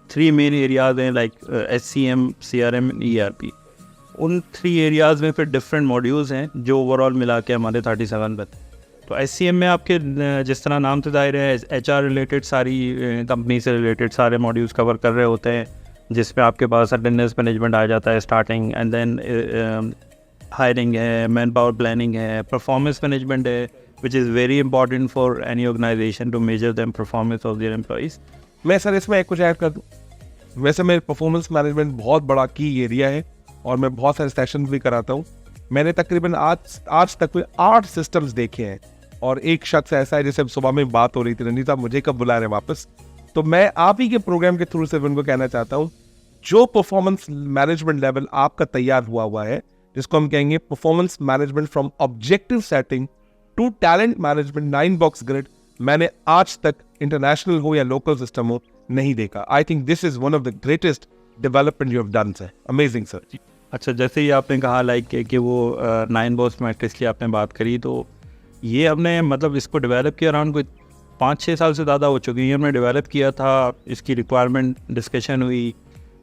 3 मेन एरियाज हैं, लाइक SCM, CRM, ERP। उन 3 एरियाज में फिर डिफरेंट मॉड्यूल्स हैं जो ओवरऑल मिला के हमारे 37 बन। तो SCM में आपके जिस तरह नाम से दायरे है, HR रिलेटेड सारी कंपनी से रिलेटेड सारे मॉड्यूल्स कवर कर रहे होते हैं, जिसमें आपके पास अटेंडेंस मैनेजमेंट आ जाता है स्टार्टिंग, एंड देन हायरिंग है, मैन पावर प्लानिंग है, परफॉर्मेंस मैनेजमेंट है, which is very important for any organization to measure them performance of their employees. मैं सर इसमें एक कुछ ऐड कर दूं। वैसे मेरे परफॉर्मेंस मैनेजमेंट बहुत बड़ा की एरिया है और मैं बहुत सारे सेशंस भी कराता हूँ। मैंने तकरीबन आज तक कोई 8 सिस्टम्स देखे हैं, और एक शख्स ऐसा है, जैसे सुबह में बात हो रही थी, रणजीत साहब मुझे कब बुला रहे हैं वापस, तो मैं आप ही के प्रोग्राम के थ्रू से उनको कहना चाहता हूँ, जो परफॉर्मेंस मैनेजमेंट लेवल आपका तैयार हुआ है, जिसको हम कहेंगे performance management from objective setting to talent management 9 box grid, मैंने आज तक इंटरनेशनल हो या लोकल सिस्टम हो नहीं देखा। आई think this is one of the greatest development you have done sir. Amazing sir. अच्छा, जैसे ही आपने कहा लाइक कि वो 9 बॉक्स मैट्रिक्स की आपने बात करी, तो ये हमने मतलब इसको डेवलप किया अराउंड कोई 5-6 साल से ज़्यादा हो चुकी है। हमने डेवलप किया था, इसकी रिक्वायरमेंट डिस्कशन हुई,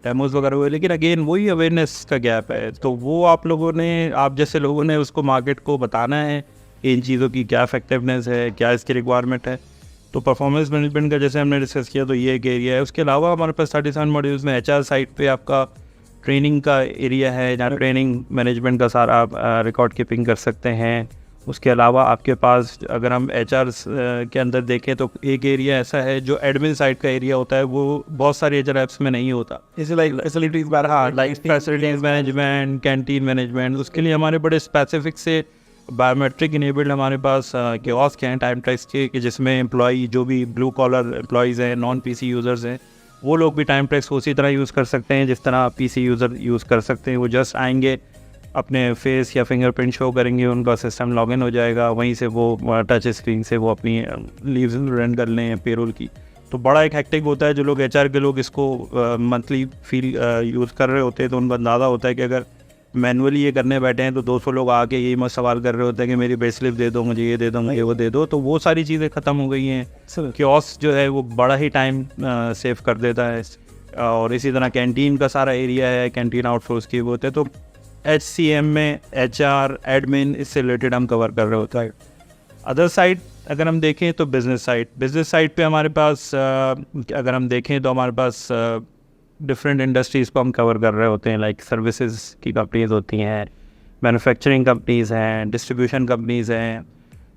डेमोज वगैरह हुए, लेकिन अगेन वही अवेयरनेस का गैप है। तो वो आप लोगों ने, आप जैसे लोगों ने उसको मार्केट को बताना है इन चीज़ों की क्या इफेक्टिवनेस है, क्या इसकी रिक्वायरमेंट है। तो परफॉर्मेंस मैनेजमेंट का जैसे हमने डिस्कस किया, तो ये एक एरिया है। उसके अलावा हमारे पास 37 मॉड्यूल्स में HR साइड पे आपका ट्रेनिंग का एरिया है जहाँ ट्रेनिंग मैनेजमेंट का सारा आप रिकॉर्ड कीपिंग कर सकते हैं। उसके अलावा आपके पास अगर हम HR के अंदर देखें तो एक एरिया ऐसा है जो एडमिन साइड का एरिया होता है, वो बहुत सारे HR ऐप्स में नहीं होता। इसे like facilities like facilities management, canteen management, उसके लिए हमारे बड़े स्पेसिफिक से बायोमेट्रिक इनेबल्ड हमारे पास कियोस्क हैं टाइम ट्रैक्स के, कि जिसमें एम्प्लॉई जो भी ब्लू कॉलर एम्प्लॉयज़ हैं, नॉन PC यूज़र्स हैं, वो लोग भी टाइम ट्रैक्स को उसी तरह यूज़ कर सकते हैं जिस तरह PC यूज़र यूज़ कर सकते हैं। वो जस्ट आएंगे, अपने फेस या फिंगरप्रिंट शो करेंगे, उनका सिस्टम लॉगिन हो जाएगा, वहीं से वो टच स्क्रीन से वो अपनी लीव्स रन कर लें पेरोल की। तो बड़ा एक हेक्टिक होता है। जो लोग HR के लोग इसको मंथली फील यूज़ कर रहे होते हैं तो उनको अंदाज़ा होता है कि अगर मैनुअली ये करने बैठे हैं तो 200 लोग आके यही मत सवाल कर रहे होते हैं कि मेरी पे स्लिप दे दो, मुझे ये दे दो, मुझे वो दे दो। तो वो सारी चीज़ें ख़त्म हो गई हैं। कियोस्क जो है वो बड़ा ही टाइम सेव कर देता है। और इसी तरह कैंटीन का सारा एरिया है, कैंटीन आउटसोर्स की होते हैं। तो HCM में HR एडमिन इससे रिलेटेड हम कवर कर रहे होते हैं। अदर साइड अगर हम देखें तो बिज़नेस साइड पे हमारे पास अगर हम देखें तो हमारे पास डिफरेंट इंडस्ट्रीज़ को हम कवर कर रहे होते हैं। लाइक सर्विसेज की कंपनीज़ होती हैं, मैन्युफैक्चरिंग कंपनीज़ हैं, डिस्ट्रीब्यूशन कंपनीज़ हैं।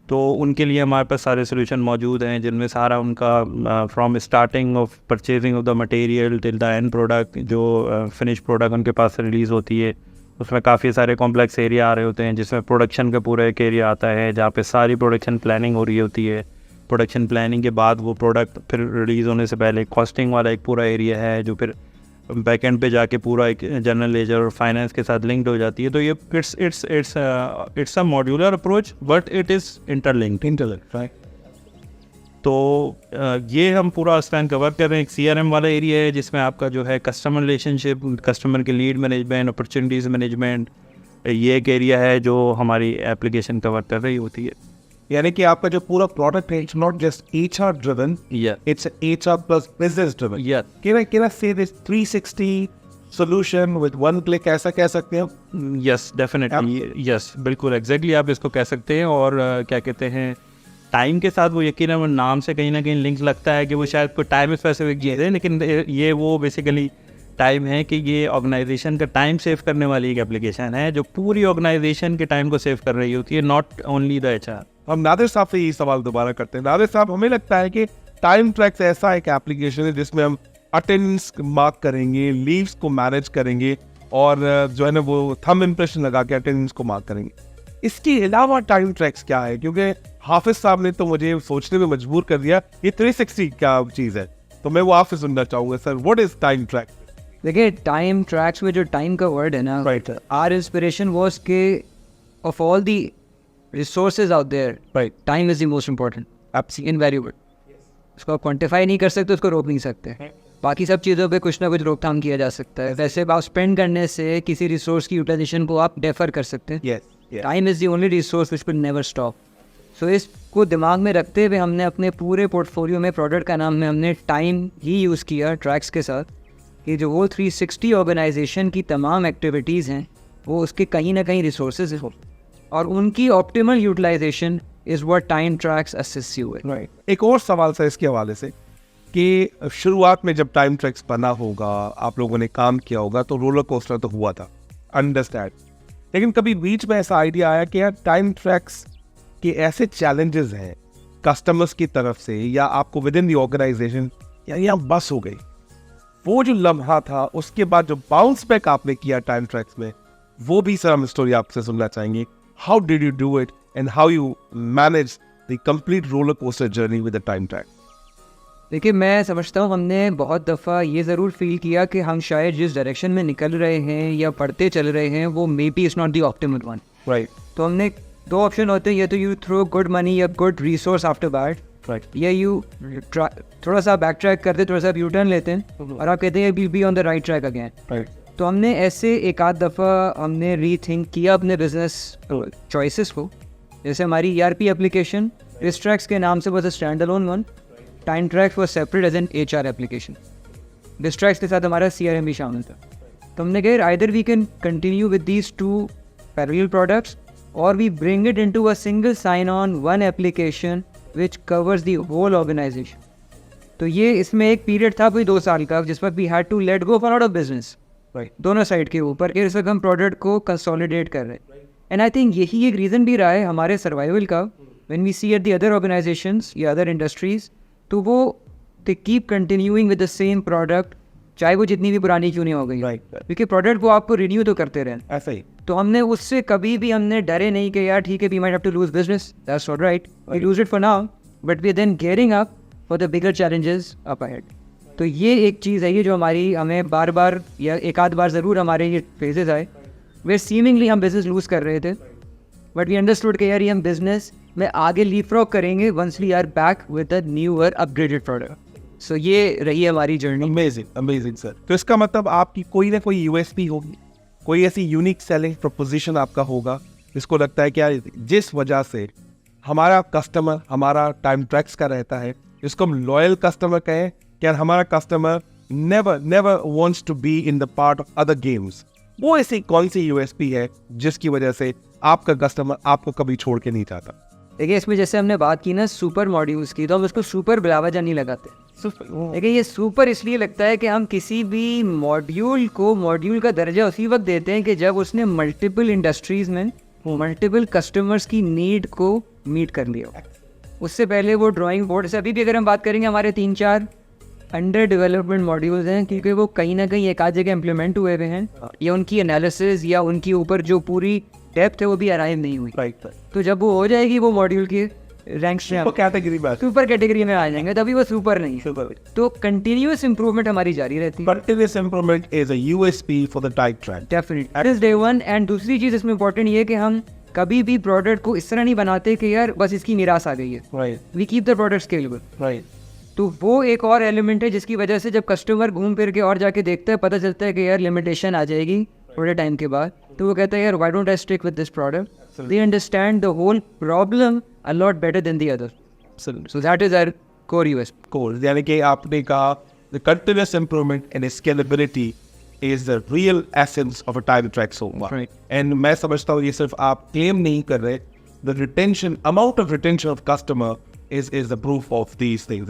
तो उनके लिए हमारे पास सारे सोल्यूशन मौजूद हैं जिनमें सारा उनका from starting of purchasing of the material till the end product, जो फिनिश प्रोडक्ट उनके पास रिलीज़ होती है, उसमें काफ़ी सारे कॉम्प्लेक्स एरिया आ रहे होते हैं जिसमें प्रोडक्शन का पूरा एक एरिया आता है जहाँ पे सारी प्रोडक्शन प्लानिंग हो रही होती है। प्रोडक्शन प्लानिंग के बाद वो प्रोडक्ट फिर रिलीज़ होने से पहले कॉस्टिंग वाला एक पूरा एरिया है जो फिर बैकएंड पे जाके पूरा एक जनरल लेजर और फाइनेंस के साथ लिंक्ड हो जाती है। तो ये it's a modular approach but it is interlinked, right. तो ये हम पूरा स्पैन कवर कर रहे हैं। एक CRM वाला एरिया है जिसमें आपका जो है कस्टमर रिलेशनशिप, कस्टमर के लीड मैनेजमेंट, अपॉर्चुनिटीज़ मैनेजमेंट, ये एक एरिया है जो हमारी एप्लीकेशन कवर कर रही होती है। यानी कि आपका जो पूरा प्रोडक्ट है, it's not just HR driven, it's HR plus business driven. Can I say this 360 solution with one click, ऐसा कह सकते हैं? यस, डेफिनेटली, यस, बिल्कुल एग्जैक्टली आप इसको कह सकते हैं। और क्या कहते हैं, टाइम के साथ वो यकीनन नाम से कहीं ना कहीं लिंक लगता है कि वो शायद कोई टाइम स्पेसिफिक चीज़ है, लेकिन ये वो बेसिकली टाइम है कि ये ऑर्गेनाइजेशन का टाइम सेव करने वाली एक एप्लीकेशन है जो पूरी ऑर्गेनाइजेशन के टाइम को सेव कर रही होती है, नॉट ओनली द HR। हम नादिर साहब से ये सवाल दोबारा करते हैं। नादिर साहब, हमें लगता है कि टाइम ट्रैक्स ऐसा एक एप्लीकेशन है जिसमें हम अटेंडेंस मार्क करेंगे, लीव्स को मैनेज करेंगे और जो है ना वो थंब इम्प्रेशन लगा के अटेंडेंस को मार्क करेंगे। इसके अलावा टाइम ट्रैक्स क्या है? क्योंकि हाफिज साहब ने तो मुझे सोचने में मजबूर कर दिया, ये 360 क्या चीज़ है, तो मैं वो आपसे सुनना चाहूँगा। Sir, what is Time Track? देखिए, टाइम ट्रैक्स में जो टाइम का वर्ड है ना, राइट, आर इंस्पिरेशन वाज के of all the resources out there, right, time is the most important, absolutely invaluable. इसको आप क्वांटिफाई नहीं कर सकते, उसको रोक नहीं सकते। बाकी सब चीज़ों पे कुछ ना कुछ रोकथाम किया जा सकता है। वैसे आप स्पेंड करने से किसी रिसोर्स की यूटिलाइजेशन को आप डेफर कर सकते हैं। Time is the only resource which will never stop. So इसको दिमाग में रखते हुए हमने अपने पूरे पोर्टफोलियो में प्रोडक्ट का नाम में हमने टाइम ही यूज़ किया ट्रैक्स के साथ, कि जो वो 360 ऑर्गेनाइजेशन की तमाम एक्टिविटीज़ हैं वो उसके कहीं ना कहीं रिसोर्सेज हो और उनकी optimal utilization is what Time Tracks assist you with. Right. एक और सवाल सर इसके हवाले से कि शुरुआत में जब टाइम ट्रैक्स बना होगा, आप लोगों ने काम किया होगा, तो रोलर कोस्टर तो हुआ था, अंडरस्टैंड, लेकिन कभी बीच में ऐसा आइडिया आया कि यार टाइम ट्रैक्स के ऐसे चैलेंजेस हैं कस्टमर्स की तरफ से या आपको विद इन द ऑर्गेनाइजेशन, या यहाँ बस हो गई, वो जो लम्हा था उसके बाद जो बाउंस बैक आपने किया टाइम ट्रैक्स में, वो भी सर हम स्टोरी आपसे सुनना चाहेंगे। How did you do it and how you manage the complete roller coaster journey with the time Track? देखिए, मैं समझता हूँ हमने बहुत दफ़ा ये ज़रूर फील किया कि हम शायद जिस डायरेक्शन में निकल रहे हैं या पढ़ते चल रहे हैं वो may be is not the optimal one. Right. तो हमने दो ऑप्शन होते हैं, या तो यू थ्रो गुड मनी या good resource after bad, right, या यू थोड़ा सा बैक ट्रैक करते, थोड़ा सा यू टर्न लेते हैं और आप कहते हैं will be on the right track again. Right. तो हमने ऐसे एक आध दफ़ा हमने रीथिंक किया अपने बिजनेस चॉइसेस को। जैसे हमारी ERP एप्लीकेशन डिस्ट्रैक्स के नाम से was a stand alone one, Time Tracks was separate as an HR application, डिस्ट्रैक्स के साथ हमारा CRM भी शामिल था। तो हमने कहा either we can continue with these two parallel products और we bring it into a single sign on one application which covers the whole organisation. तो ये इसमें एक पीरियड था कोई 2 साल का जिस पर we had to let go for out of business, Right. दोनों साइड के ऊपर कि इस वक्त हम प्रोडक्ट को कंसोलिडेट कर रहे हैं. एंड आई थिंक यही एक रीज़न भी रहा है हमारे सर्वाइवल का. When we see at the other organizations या अदर इंडस्ट्रीज, तो वो they keep continuing with the same product, चाहे वो जितनी भी पुरानी क्यों नहीं हो गई. Right. क्योंकि प्रोडक्ट वो आपको रिन्यू तो करते रहें. ऐसा ही. तो हमने उससे कभी भी हमने डरे नहीं कि यार ठीक है, we might have to lose business, that's all right, we lose it for now, but we are then gearing up for the bigger challenges up ahead. तो ये एक चीज़ है ये जो हमारी हमें बार बार या एक आध बार ज़रूर हमारे ये फेजेस आए वे सीमिंगली हम बिजनेस लूज़ कर रहे थे, बट वी अंडरस्टूड कि यार ये हम बिजनेस में आगे लीपफ्रॉग करेंगे once we are back with a newer upgraded product. So ये रही हमारी जर्नी. Amazing, amazing sir. तो इसका मतलब आपकी कोई ना कोई यूएसपी होगी, कोई ऐसी यूनिक सेलिंग प्रोपोजिशन आपका होगा जिसको लगता है कि यार जिस वजह से हमारा कस्टमर हमारा टाइम ट्रैक्स का रहता है, जिसको हम लॉयल कस्टमर कहें कि यार हमारा customer never wants to be in the part of other games. वो ऐसी कौन सी यूएसपी है जिसकी वजह से आपका कस्टमर आपको कभी छोड़ के नहीं चाहता? देखिए इसमें जैसे हमने बात की ना सुपर मॉड्यूल्स की, तो हम उसको सुपर बिलावजा नहीं लगाते. देखिए ये सुपर इसलिए लगता है कि हम किसी भी मॉड्यूल को मॉड्यूल का दर्जा उसी वक्त देते हैं कि जब उसने मल्टीपल इंडस्ट्रीज में मल्टीपल कस्टमर्स की नीड को मीट कर लिया. उससे पहले वो ड्राइंग बोर्ड से अभी भी अगर हम बात करेंगे हमारे 3-4 अंडर डेवलपमेंट मॉड्यूल्स हैं, क्योंकि वो कहीं ना कहीं एक आध जगह इम्प्लीमेंट हुए हुए हैं या उनकी एनालिसिस या उनके ऊपर जो पूरी डेप्थ है वो भी अराइव नहीं हुई. राइट. तो जब वो हो जाएगी वो मॉड्यूल की रैंक्स में कैटेगरी में सुपर कैटेगरी में आ जाएंगे, तभी वो सुपर नहीं है. सुपर. तो कंटिन्यूअस इंप्रूवमेंट हमारी जारी रहती है. Continuous improvement is a USP for the type track. Definitely this day one. And दूसरी चीज़ इसमें इंपॉर्टेंट ये है कि हम कभी भी प्रोडक्ट को इस तरह नहीं बनाते कि यार बस इसकी निराश आ गई है. Right. We keep the product scalable. Right. तो वो एक और एलिमेंट है जिसकी वजह से जब कस्टमर घूम फिर के और जाके देखता है, पता चलता है कि यार लिमिटेशन आ जाएगी थोड़े टाइम के बाद, तो वो कहता है यार why don't I stick with this product. They understand the whole problem a lot better than the other. So that is our core USP. Cool. यानी कि आपने कहा the continuous improvement and scalability is the real essence of a time track software. Right. And मैं समझता हूँ ये सिर्फ आप क्लेम नहीं कर रहे, the retention amount of retention of customer is the proof of these things.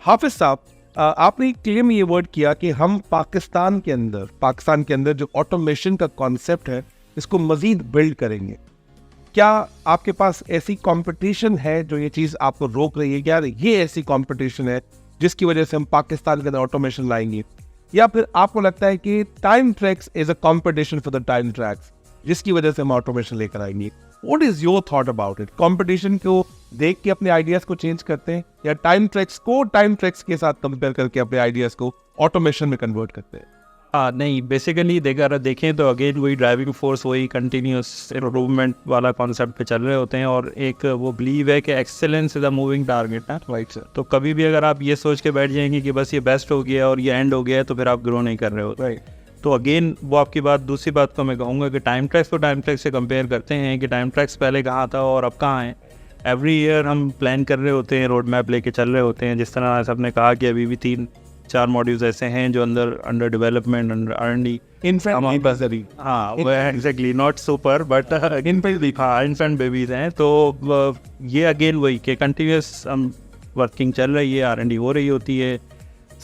हाफिज साहब, आपने क्लेम ये वर्ड किया कि हम पाकिस्तान के अंदर जो ऑटोमेशन का कॉन्सेप्ट है इसको मजीद बिल्ड करेंगे. क्या आपके पास ऐसी कंपटीशन है जो ये चीज़ आपको रोक रही है? क्या ये ऐसी कंपटीशन है जिसकी वजह से हम पाकिस्तान के अंदर ऑटोमेशन लाएंगे, या फिर आपको लगता है कि time tracks is a competition for the time tracks जिसकी वजह से हम ऑटोमेशन लेकर आएंगे? What is your thought about it? Competition को देख के अपने आइडियाज को चेंज करते हैं या टाइम ट्रैक्स को टाइम ट्रैक्स के साथ कंपेयर करके अपने आइडियाज को ऑटोमेशन में कन्वर्ट करते हैं? नहीं, बेसिकली अगर देखें तो अगेन वही ड्राइविंग फोर्स, वही कंटिन्यूस इम्प्रूवमेंट वाला कॉन्सेप्ट पे चल रहे होते हैं, और एक वो बिलीव है कि excellence is a moving target ना. Right sir. तो कभी भी अगर आप ये सोच के बैठ जाएंगे कि बस ये बेस्ट हो गया और ये एंड हो गया, तो फिर आप ग्रो नहीं कर रहे हो. राइट. तो अगेन वो आपकी बात, दूसरी बात को मैं कहूँगा कि टाइम ट्रैक्स को टाइम ट्रैक्स से कंपेयर करते हैं कि टाइम ट्रैक्स पहले कहाँ था और अब कहाँ है. एवरी ईयर हम प्लान कर रहे होते हैं, रोड मैप लेके चल रहे होते हैं. जिस तरह सबने कहा कि अभी भी 3-4 मॉड्यूल्स ऐसे हैं जो अंडर डेवलपमेंट, अंडर R&D. हाँ, वो exactly not super but infant babies हैं. तो ये अगेन वही कि कंटिन्यूस हम वर्किंग चल रही है, R&D हो रही होती है.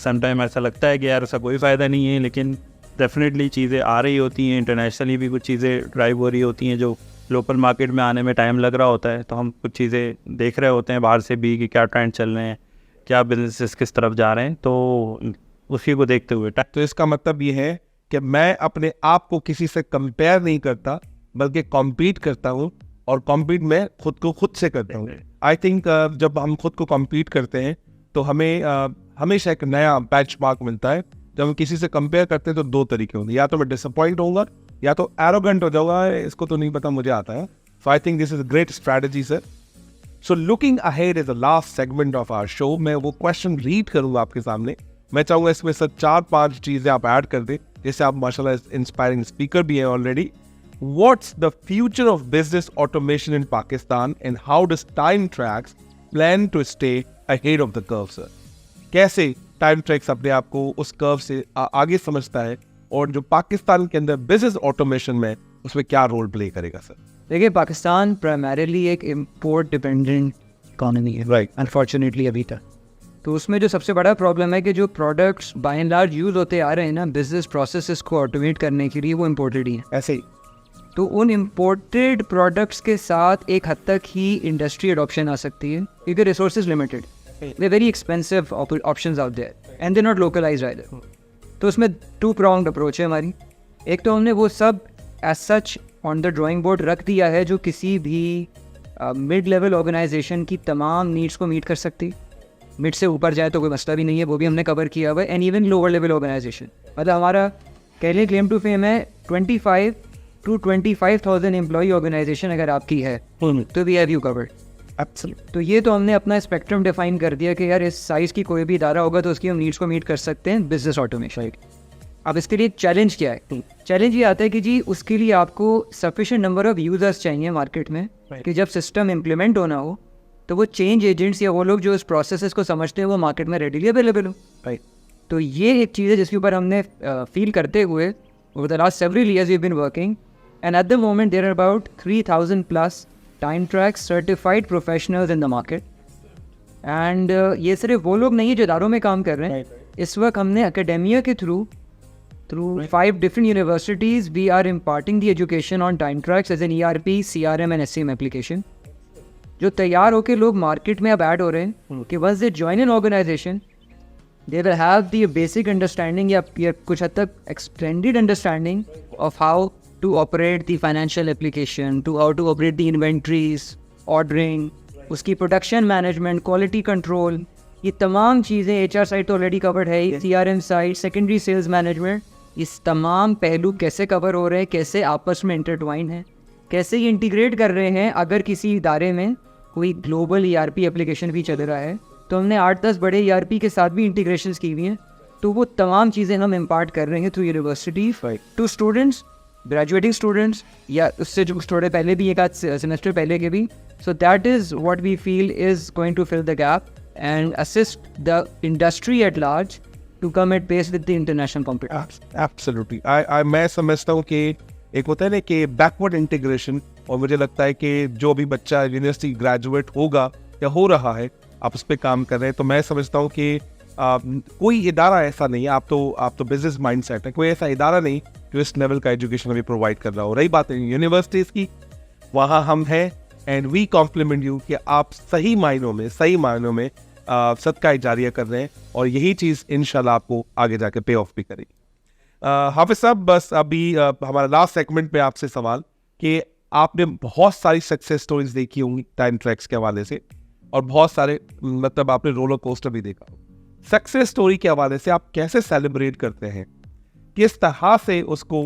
समटाइम ऐसा लगता है कि यार उसका कोई फ़ायदा नहीं है, लेकिन डेफिनेटली चीज़ें आ रही होती हैं. इंटरनेशनली भी कुछ चीज़ें ड्राइव हो रही होती हैं जो लोकल मार्केट में आने में टाइम लग रहा होता है. तो हम कुछ चीज़ें देख रहे होते हैं बाहर से भी कि क्या ट्रेंड चल रहे हैं, क्या बिजनेसेस किस तरफ जा रहे हैं. तो उसी को देखते हुए तो इसका मतलब ये है कि मैं अपने आप को किसी से कंपेयर नहीं करता बल्कि कॉम्पीट करता हूँ, और कॉम्पीट मैं खुद से करता हूँ. आई थिंक जब हम खुद को कॉम्पीट करते हैं तो हमें हमेशा एक नया बेंचमार्क मिलता है. जब हम किसी से कंपेयर करते हैं तो 2 तरीके होंगे, या तो मैं डिसअपॉइंट होऊंगा या तो एरोगेंट हो जाऊंगा, इसको तो नहीं पता, मुझे आता है. So I think this is a great strategy sir. So looking ahead is the last segment of our show. मैं वो क्वेश्चन रीड करूंगा आपके सामने. मैं चाहूंगा इसमें सर 4-5 चीजें आप ऐड कर दें, जैसे आप माशाल्लाह इंस्पायरिंग स्पीकर भी हैं already. What's the future of business automation in Pakistan and how does Time Tracks plan to stay ahead of the curve sir? कैसे टाइम ट्रैक्स अपने आप को उस कर्व से आगे समझता है, और जो पाकिस्तान के अंदर बिजनेस ऑटोमेशन में उसमें क्या रोल प्ले करेगा सर? देखिए पाकिस्तान प्राइमरीली एक इम्पोर्ट डिपेंडेंट इकॉनमी है, राइट. अनफॉर्चुनेटली अभी तक. तो उसमें जो सबसे बड़ा प्रॉब्लम है कि जो products by and large use होते आ रहे हैं ना बिजनेस प्रोसेसेस को ऑटोमेट करने के लिए, वो इम्पोर्टेड ही है। ऐसे ही तो उन इम्पोर्टेड प्रोडक्ट्स के साथ एक हद तक ही इंडस्ट्री अडॉप्शन आ सकती है, क्योंकि resources limited, they very expensive options out there and they not localized either. तो उसमें 2 pronged अप्रोच है हमारी। एक तो हमने वो सब as such on the drawing board रख दिया है जो किसी भी मिड लेवल ऑर्गेनाइजेशन की तमाम नीड्स को मीट कर सकती। मिड से ऊपर जाए तो कोई मसला भी नहीं है, वो भी हमने कवर किया हुआ है। And even lower level organization, मतलब हमारा कह लें क्लेम टू फेम है 25 to 25,000 एम्प्लॉई ऑर्गेनाइजेशन अगर आपकी है तो we have you covered. Absolutely. तो ये तो हमने अपना स्पेक्ट्रम डिफाइन कर दिया कि यार इस साइज़ की कोई भी इदारा होगा तो उसकी हम नीड्स को मीट कर सकते हैं, बिजनेस ऑटोमेशन। अब इसके लिए चैलेंज क्या है? चैलेंज ये आता है कि जी उसके लिए आपको सफिशिएंट नंबर ऑफ यूज़र्स चाहिए मार्केट में, कि जब सिस्टम इम्प्लीमेंट होना हो तो वो चेंज एजेंट्स या वो लोग जो इस प्रोसेस को समझते हैं वो मार्केट में रेडीली अवेलेबल हो। राइट। तो ये एक चीज़ है जिसके ऊपर हमने फील करते हुए over the last several years we been working, and at the moment there are about 3,000+ Time Track certified professionals in the market. And ये सिर्फ वो लोग नहीं है जो इदारों में काम कर रहे हैं। इस वक्त हमने अकेडेमिया के through 5 different universities we are imparting the education on time tracks as an ERP, CRM and SCM application, जो तैयार होके लोग मार्केट में अब ऐड हो रहे हैं कि once they join an organization they will have the basic understanding या कुछ हद तक extended understanding of how to operate the financial application, to how to operate the inventories, ordering, उसकी production management, quality control, ये तमाम चीज़ें HR side तो already covered है, CRM side, secondary sales management, इस तमाम पहलू कैसे कवर हो रहे हैं, कैसे आपस में इंटरट्वाइन है, कैसे ये इंटीग्रेट कर रहे हैं। अगर किसी इदारे में कोई ग्लोबल ERP एप्लीकेशन भी चल रहा है तो हमने 8-10 बड़े ERP के साथ भी इंटीग्रेशंस की हुई हैं। तो वो तमाम चीज़ें हम इम्पार्ट कर रहे हैं through university to students, graduating students या उससे जो थोड़े पहले भी, एक आध सेमेस्टर पहले के भी। So that is what we feel is going to fill the gap and assist the industry at large to come at pace with the international competition. Absolutely. मैं समझता हूँ कि एक होता है ना कि बैकवर्ड इंटीग्रेशन, और मुझे लगता है कि जो भी बच्चा यूनिवर्सिटी ग्रेजुएट होगा या हो रहा है, आप उस पर काम कर रहे हैं, तो मैं समझता हूँ कि कोई इदारा ऐसा नहीं है, आप तो बिजनेस माइंडसेट है, कोई ऐसा इदारा नहीं जो इस लेवल का एजुकेशन अभी प्रोवाइड कर रहा हो। रही बात है यूनिवर्सिटीज़ की, वहाँ हम हैं एंड वी कॉम्प्लीमेंट यू कि आप सही मायनों में सदका जारिया कर रहे हैं, और यही चीज़ इंशाल्लाह आपको आगे जाके पे ऑफ भी करेगी। हाफिज साहब, बस अभी हमारा लास्ट सेगमेंट पे आपसे सवाल कि आपने बहुत सारी सक्सेस स्टोरीज देखी होंगी टाइम ट्रैक्स के हवाले से, और बहुत सारे मतलब आपने रोलर कोस्टर भी देखा हो। सक्सेस स्टोरी के हवाले से आप कैसे सेलिब्रेट करते हैं, किस तरह से उसको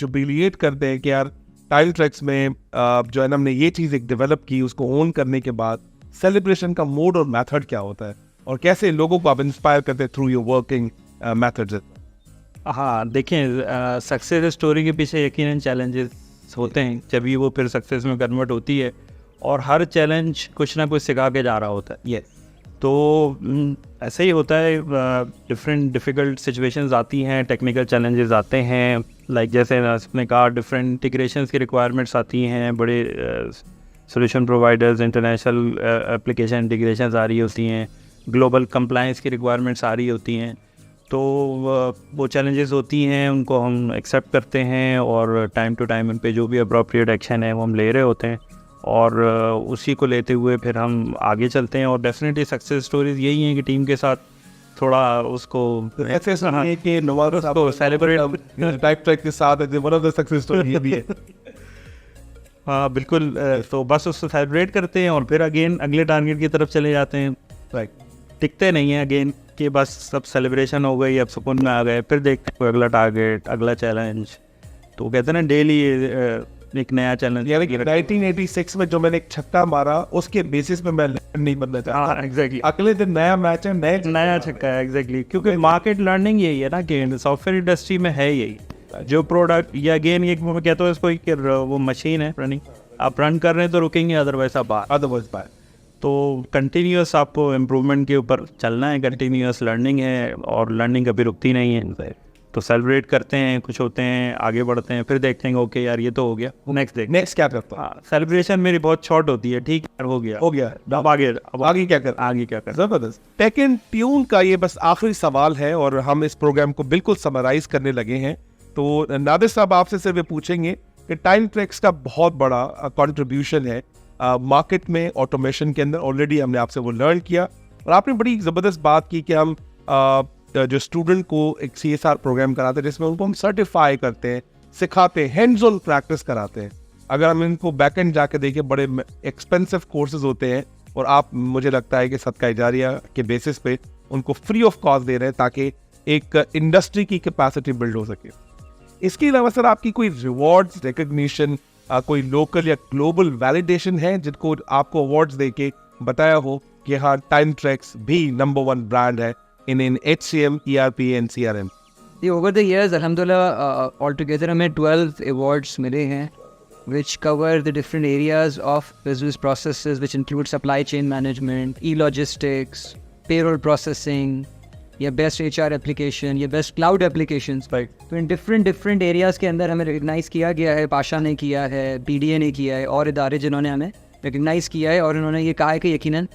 जुबिलिएट करते हैं कि यार टाइम ट्रैक्स में जो है ना हमने ये चीज़ एक डेवलप की, उसको ओन करने के बाद सेलिब्रेशन का मोड और मेथड क्या होता है, और कैसे लोगों को आप इंस्पायर करते हैं थ्रू योर वर्किंग मेथड्स? हाँ, देखें, सक्सेस स्टोरी के पीछे यकीनन चैलेंजेस होते हैं, जब भी वो फिर सक्सेस में कन्वर्ट होती है, और हर चैलेंज कुछ ना कुछ सिखा के जा रहा होता है। यस। तो ऐसे ही होता है, डिफरेंट डिफ़िकल्ट सिचुएशंस आती हैं, टेक्निकल चैलेंजेस आते हैं, लाइक जैसे आपने कहा डिफरेंट इंटीग्रेशंस की रिक्वायरमेंट्स आती हैं, बड़े solution providers, international application integrations आ रही होती हैं, ग्लोबल कंप्लायंस की रिक्वायरमेंट्स आ रही होती हैं। तो वो चैलेंजेस होती हैं, उनको हम एक्सेप्ट करते हैं, और टाइम टू टाइम उन पे जो भी अप्रोप्रिएट एक्शन है वो हम ले रहे होते हैं, और उसी को लेते हुए फिर हम आगे चलते हैं। और डेफिनेटली सक्सेस स्टोरीज यही हैं कि टीम के साथ थोड़ा उसको ऐसे सुनिए कि नवाज साहब को सेलिब्रेट टाइम ट्रैक के साथ one of the success story ये भी है। हाँ बिल्कुल, तो बस उसको सेलिब्रेट करते हैं और फिर अगेन अगले टारगेट की तरफ चले जाते हैं। राइट। टिकते नहीं हैं अगेन कि बस सब सेलिब्रेशन हो गई, अब सुकून में आ गए, फिर देखते हैं कोई अगला टारगेट, अगला चैलेंज। तो कहते हैं ना डेली एक नया चैलेंज। यानी कि 1986 में जो मैंने एक छक्का मारा उसके बेसिस पे मैं लेजेंड नहीं बनना चाहता। हाँ एग्जैक्टली, अगले दिन नया मैच है, नया छक्का है। एग्जैक्टली, क्योंकि मार्केट लर्निंग यही है ना कि सॉफ्टवेयर इंडस्ट्री में है यही, जो प्रोडक्ट या अगेन ये मैं कहता हूँ इसको कि वो मशीन है रनिंग, आप रन कर रहे हैं तो रुकेंगे, अदरवाइज आप बाहर। तो कंटिन्यूस आपको इम्प्रूवमेंट के ऊपर चलना है, कंटिन्यूस लर्निंग है, और लर्निंग कभी रुकती नहीं है। तो सेलिब्रेट करते हैं, कुछ होते हैं, आगे बढ़ते हैं, फिर देखते हैं ओके यार ये तो हो गया, नेक्स्ट देख। नेक्स्ट क्या करता हूँ? हाँ, सेलिब्रेशन मेरी बहुत शॉर्ट होती है, ठीक है यार हो गया, अब आगे क्या कर? आगे क्या कर। जबरदस्त। टेक एंड ट्यून का ये बस आखिरी सवाल है और हम इस प्रोग्राम को बिल्कुल समराइज करने लगे हैं। तो नादिर साहब आपसे सिर्फ ये पूछेंगे कि टाइम ट्रैक्स का बहुत बड़ा कंट्रीब्यूशन है मार्केट में, ऑटोमेशन के अंदर। ऑलरेडी हमने आपसे वो लर्न किया और आपने बड़ी ज़बरदस्त बात की कि हम जो स्टूडेंट को एक CSR प्रोग्राम कराते हैं जिसमें उनको हम सर्टिफाई करते हैं, सिखाते हैं, हैंड्स ऑन प्रैक्टिस कराते हैं। अगर हम इनको बैक एंड जाके देखें, बड़े एक्सपेंसिव कोर्सेज होते हैं और आप, मुझे लगता है कि सदका जारिया के बेसिस पे उनको फ्री ऑफ कॉस्ट दे रहे हैं ताकि एक इंडस्ट्री की कैपेसिटी बिल्ड हो सके। इसके अलावा सर आपकी कोई रिवॉर्ड्स, रिकग्निशन, कोई लोकल या ग्लोबल वैलिडेशन है जिनको आपको अवार्ड्स देके बताया हो कि हाँ टाइम ट्रैक्स भी नंबर 1 ब्रांड है in HCM, ERP and CRM? Over the years, alhamdulillah, altogether हमें 12 awards मिले हैं which cover the different areas of business processes, which include supply chain management, e-logistics, payroll processing, या best HR application, या best cloud applications. तो इन different areas के अंदर हमें recognize किया गया है। पाशा ने किया है, PDA ने किया है और इदारे जिन्होंने हमें recognize किया है और उन्होंने ये कहा है कि यकीनन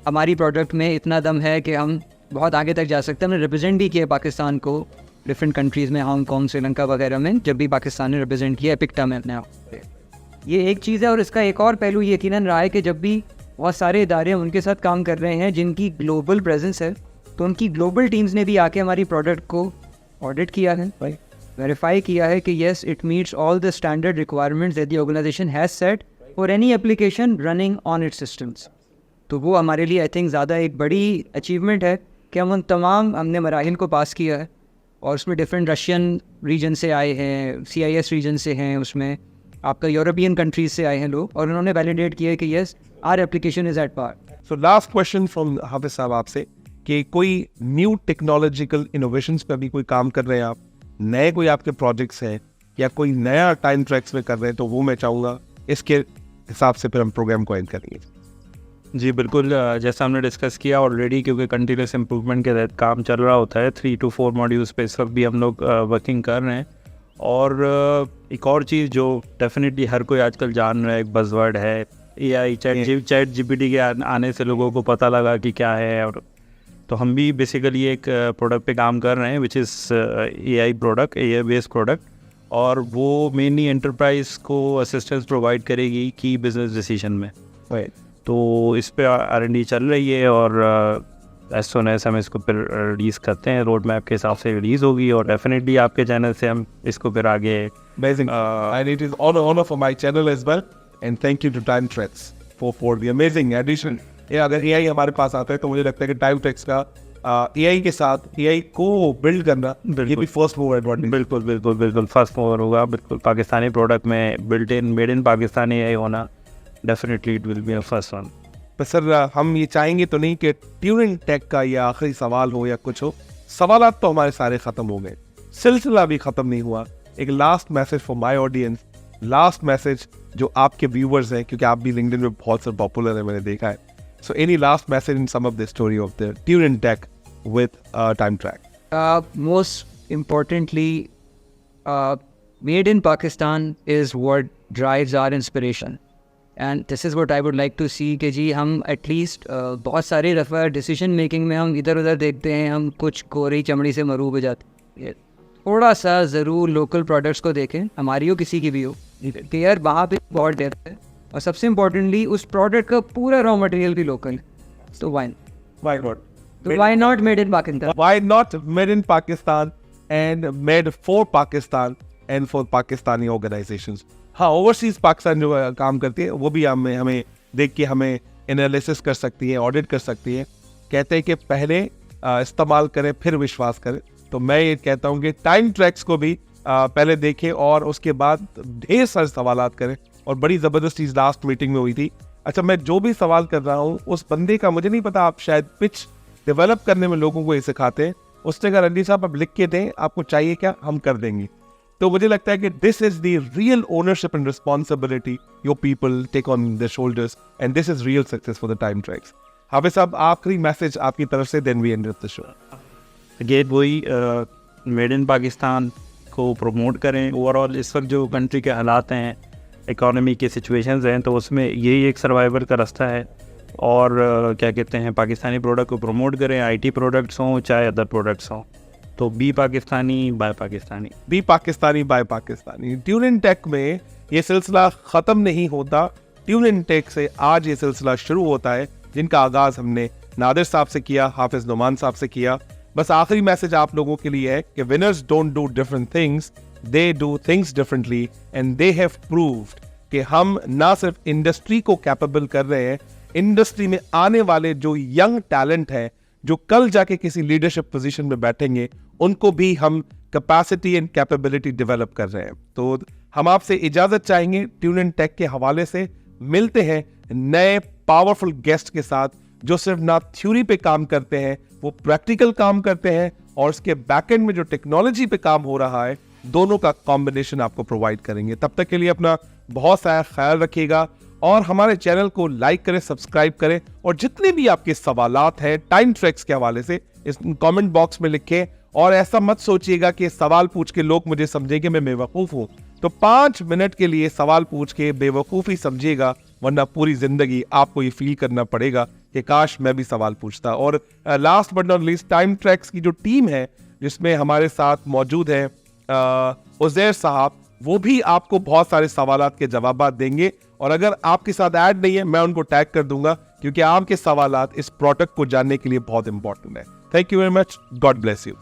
हमारी प्रोडक्ट में इतना दम है कि हम बहुत आगे तक जा सकते हैं। हमने रिप्रेजेंट भी किया पाकिस्तान को डिफरेंट कंट्रीज़ में, हांगकॉन्ग, श्रीलंका वगैरह में, जब भी पाकिस्तान ने रिप्रेजेंट किया एपिक्टा में अपने आप। ये एक चीज़ है और इसका एक और पहलू यकीनन रहा है कि जब भी बहुत सारे इदारे उनके साथ काम कर रहे हैं जिनकी ग्लोबल प्रेजेंस है, तो उनकी ग्लोबल टीम्स ने भी आके हमारी प्रोडक्ट को ऑडिट किया है, वेरीफाई किया है कि yes it meets all the standard requirements that the organization has set for any application running on its systems. तो वो हमारे लिए आई थिंक ज़्यादा एक बड़ी अचीवमेंट है कि हम उन तमाम हमने मराहिल को पास किया है और उसमें डिफरेंट रशियन रीजन से आए हैं, CIS रीजन से हैं, उसमें आपका यूरोपियन कंट्रीज से आए हैं लोग और उन्होंने वैलिडेट किया है कि yes our application is at par. So last question from Hafiz sahab आपसे कि कोई न्यू टेक्नोलॉजिकल इनोवेशंस पे अभी कोई काम कर रहे हैं आप, नए कोई आपके प्रोजेक्ट्स हैं या कोई नया टाइम ट्रैक्स में कर रहे हैं, तो वो मैं चाहूँगा इसके हिसाब से फिर हम प्रोग्राम को एंड करेंगे। जी बिल्कुल, जैसा हमने डिस्कस किया ऑलरेडी, क्योंकि कंटिन्यूस इम्प्रूवमेंट के तहत काम चल रहा होता है, 3 to 4 मॉड्यूल्स पे इस वक्त भी हम लोग वर्किंग कर रहे हैं। और एक और चीज़ जो डेफिनेटली हर कोई आजकल जान रहा है, एक बज़वर्ड है AI, चैट GPT के आने से लोगों को पता लगा कि क्या है। और तो हम भी बेसिकली एक प्रोडक्ट पे काम कर रहे हैं which is AI product, AI based product, और वो मेनली एंटरप्राइज को असिस्टेंस प्रोवाइड करेगी की बिजनेस डिसीजन में। तो इस पे R&D चल रही है और एज सोन एज हम इसको फिर रिलीज़ करते हैं, रोड मैप के हिसाब से रिलीज़ होगी और डेफिनेटली आपके चैनल से हम इसको फिर आगे। Amazing. And it is honor for my channel as well. And thank you to Time Tracks for the amazing addition. अगर AI हमारे पास आता है तो मुझे लगता है कि टाइम ट्रैक्स का AI के साथ AI को बिल्ड करना ये भी फर्स्ट मूवर एडवांटेज। बिल्कुल फर्स्ट मूवर होगा। बिल्कुल पाकिस्तानी प्रोडक्ट में built in made in Pakistan AI होना, definitely it will be a first one. पर सर हम ये चाहेंगे तो नहीं कि ट्यूरिंग टेक का ये आखिरी सवाल हो या कुछ हो, सवालात तो हमारे सारे ख़त्म हो गए, सिलसिला भी ख़त्म नहीं हुआ। एक last message for my audience, last message जो आपके व्यूवर्स हैं, क्योंकि आप भी लिंक्डइन में बहुत सारे पॉपुलर है, मैंने देखा है। So any last message in some of the story of the Turing Tech with Time Track? Most importantly, made in Pakistan is what drives our inspiration. And this is what I would like to see कि जी हम at least बहुत सारे दफ़ा decision making में हम इधर उधर देखते हैं, हम कुछ गोरी चमड़ी से मरूब हो जाते हैं। थोड़ा सा ज़रूर लोकल प्रोडक्ट्स को देखें, हमारी हो किसी की भी हो, कि यार वहाँ पे बहुत देते हैं और सबसे इम्पोर्टेंटली उस प्रोडक्ट का पूरा रॉ मटेरियल भी लोकल। तो why not made in Pakistan? Why not made in Pakistan and made for Pakistan and for Pakistani organizations? हाँ, ओवरसीज पाकिस्तान जो काम करती है वो भी हमें देख के हमें एनालिसिस कर सकती है, ऑडिट कर सकती है। कहते हैं कि पहले इस्तेमाल करें फिर विश्वास करें। तो मैं ये कहता हूँ कि टाइम ट्रैक्स को भी पहले देखें और उसके बाद ढेर सारे सवालात करें। और बड़ी ज़बरदस्त चीज़ लास्ट मीटिंग में हुई थी। अच्छा, मैं जो भी सवाल कर रहा हूँ उस बंदे का मुझे नहीं पता, आप शायद पिच डेवलप करने में लोगों को ये सिखाते हैं। उसने कहा रणजीत साहब आप लिख के दें, आपको चाहिए क्या, हम कर देंगे। तो मुझे लगता है कि this is the real ownership and responsibility your people take on their shoulders and this is real success for the time tracks. Hafiz sahab, आखिरी मैसेज आपकी तरफ से, then we end the show. Again वही मेड इन पाकिस्तान को promote करें। Overall इस वक्त जो कंट्री के हालात हैं, इकोनॉमी के सिचुएशंस हैं, तो उसमें यही एक सर्वाइवल का रास्ता है। और क्या कहते हैं, पाकिस्तानी प्रोडक्ट को प्रमोट करें, आईटी प्रोडक्ट्स हों चाहे अदर प्रोडक्ट्स हों। तो be Pakistani buy Pakistani. Be Pakistani buy Pakistani. Tune in tech में ये सिलसिला ख़त्म नहीं होता। ट्यून इन टेक से आज ये सिलसिला शुरू होता है, जिनका आगाज़ हमने नादिर साहब से किया, हाफिज़ नुमान साहब से किया। बस आखिरी मैसेज आप लोगों के लिए है कि winners don't do different things, they do things differently and they have proved कि हम ना सिर्फ इंडस्ट्री को कैपेबल कर रहे हैं, इंडस्ट्री में आने वाले जो यंग टैलेंट है, जो कल जाके किसी लीडरशिप पोजीशन में बैठेंगे, उनको भी हम कैपेसिटी एंड कैपेबिलिटी डेवलप कर रहे हैं। तो हम आपसे इजाजत चाहेंगे ट्यून इन टेक के हवाले से। मिलते हैं नए पावरफुल गेस्ट के साथ, जो सिर्फ ना थ्योरी पे काम करते हैं, वो प्रैक्टिकल काम करते हैं, और उसके बैकएंड में जो टेक्नोलॉजी पे काम हो रहा है, दोनों का कॉम्बिनेशन आपको प्रोवाइड करेंगे। तब तक के लिए अपना बहुत सारा ख्याल रखिएगा और हमारे चैनल को लाइक करें, सब्सक्राइब करें, और जितने भी आपके सवालात हैं टाइम ट्रैक्स के हवाले से इस कमेंट बॉक्स में लिखें। और ऐसा मत सोचिएगा कि सवाल पूछ के लोग मुझे समझेंगे मैं बेवकूफ हूं, तो 5 मिनट के लिए सवाल पूछ के बेवकूफ़ी समझिएगा, वरना पूरी जिंदगी आपको ये फील करना पड़ेगा कि काश मैं भी सवाल पूछता। और last but not least, time tracks की जो टीम है, जिसमें हमारे साथ मौजूद है उज़ैर साहब, वो भी आपको बहुत सारे सवालात के जवाब देंगे। और अगर आपके साथ ऐड नहीं है, मैं उनको टैग कर दूंगा, क्योंकि आपके सवालात इस प्रोडक्ट को जानने के लिए बहुत इंपॉर्टेंट है। Thank you very much. God bless you.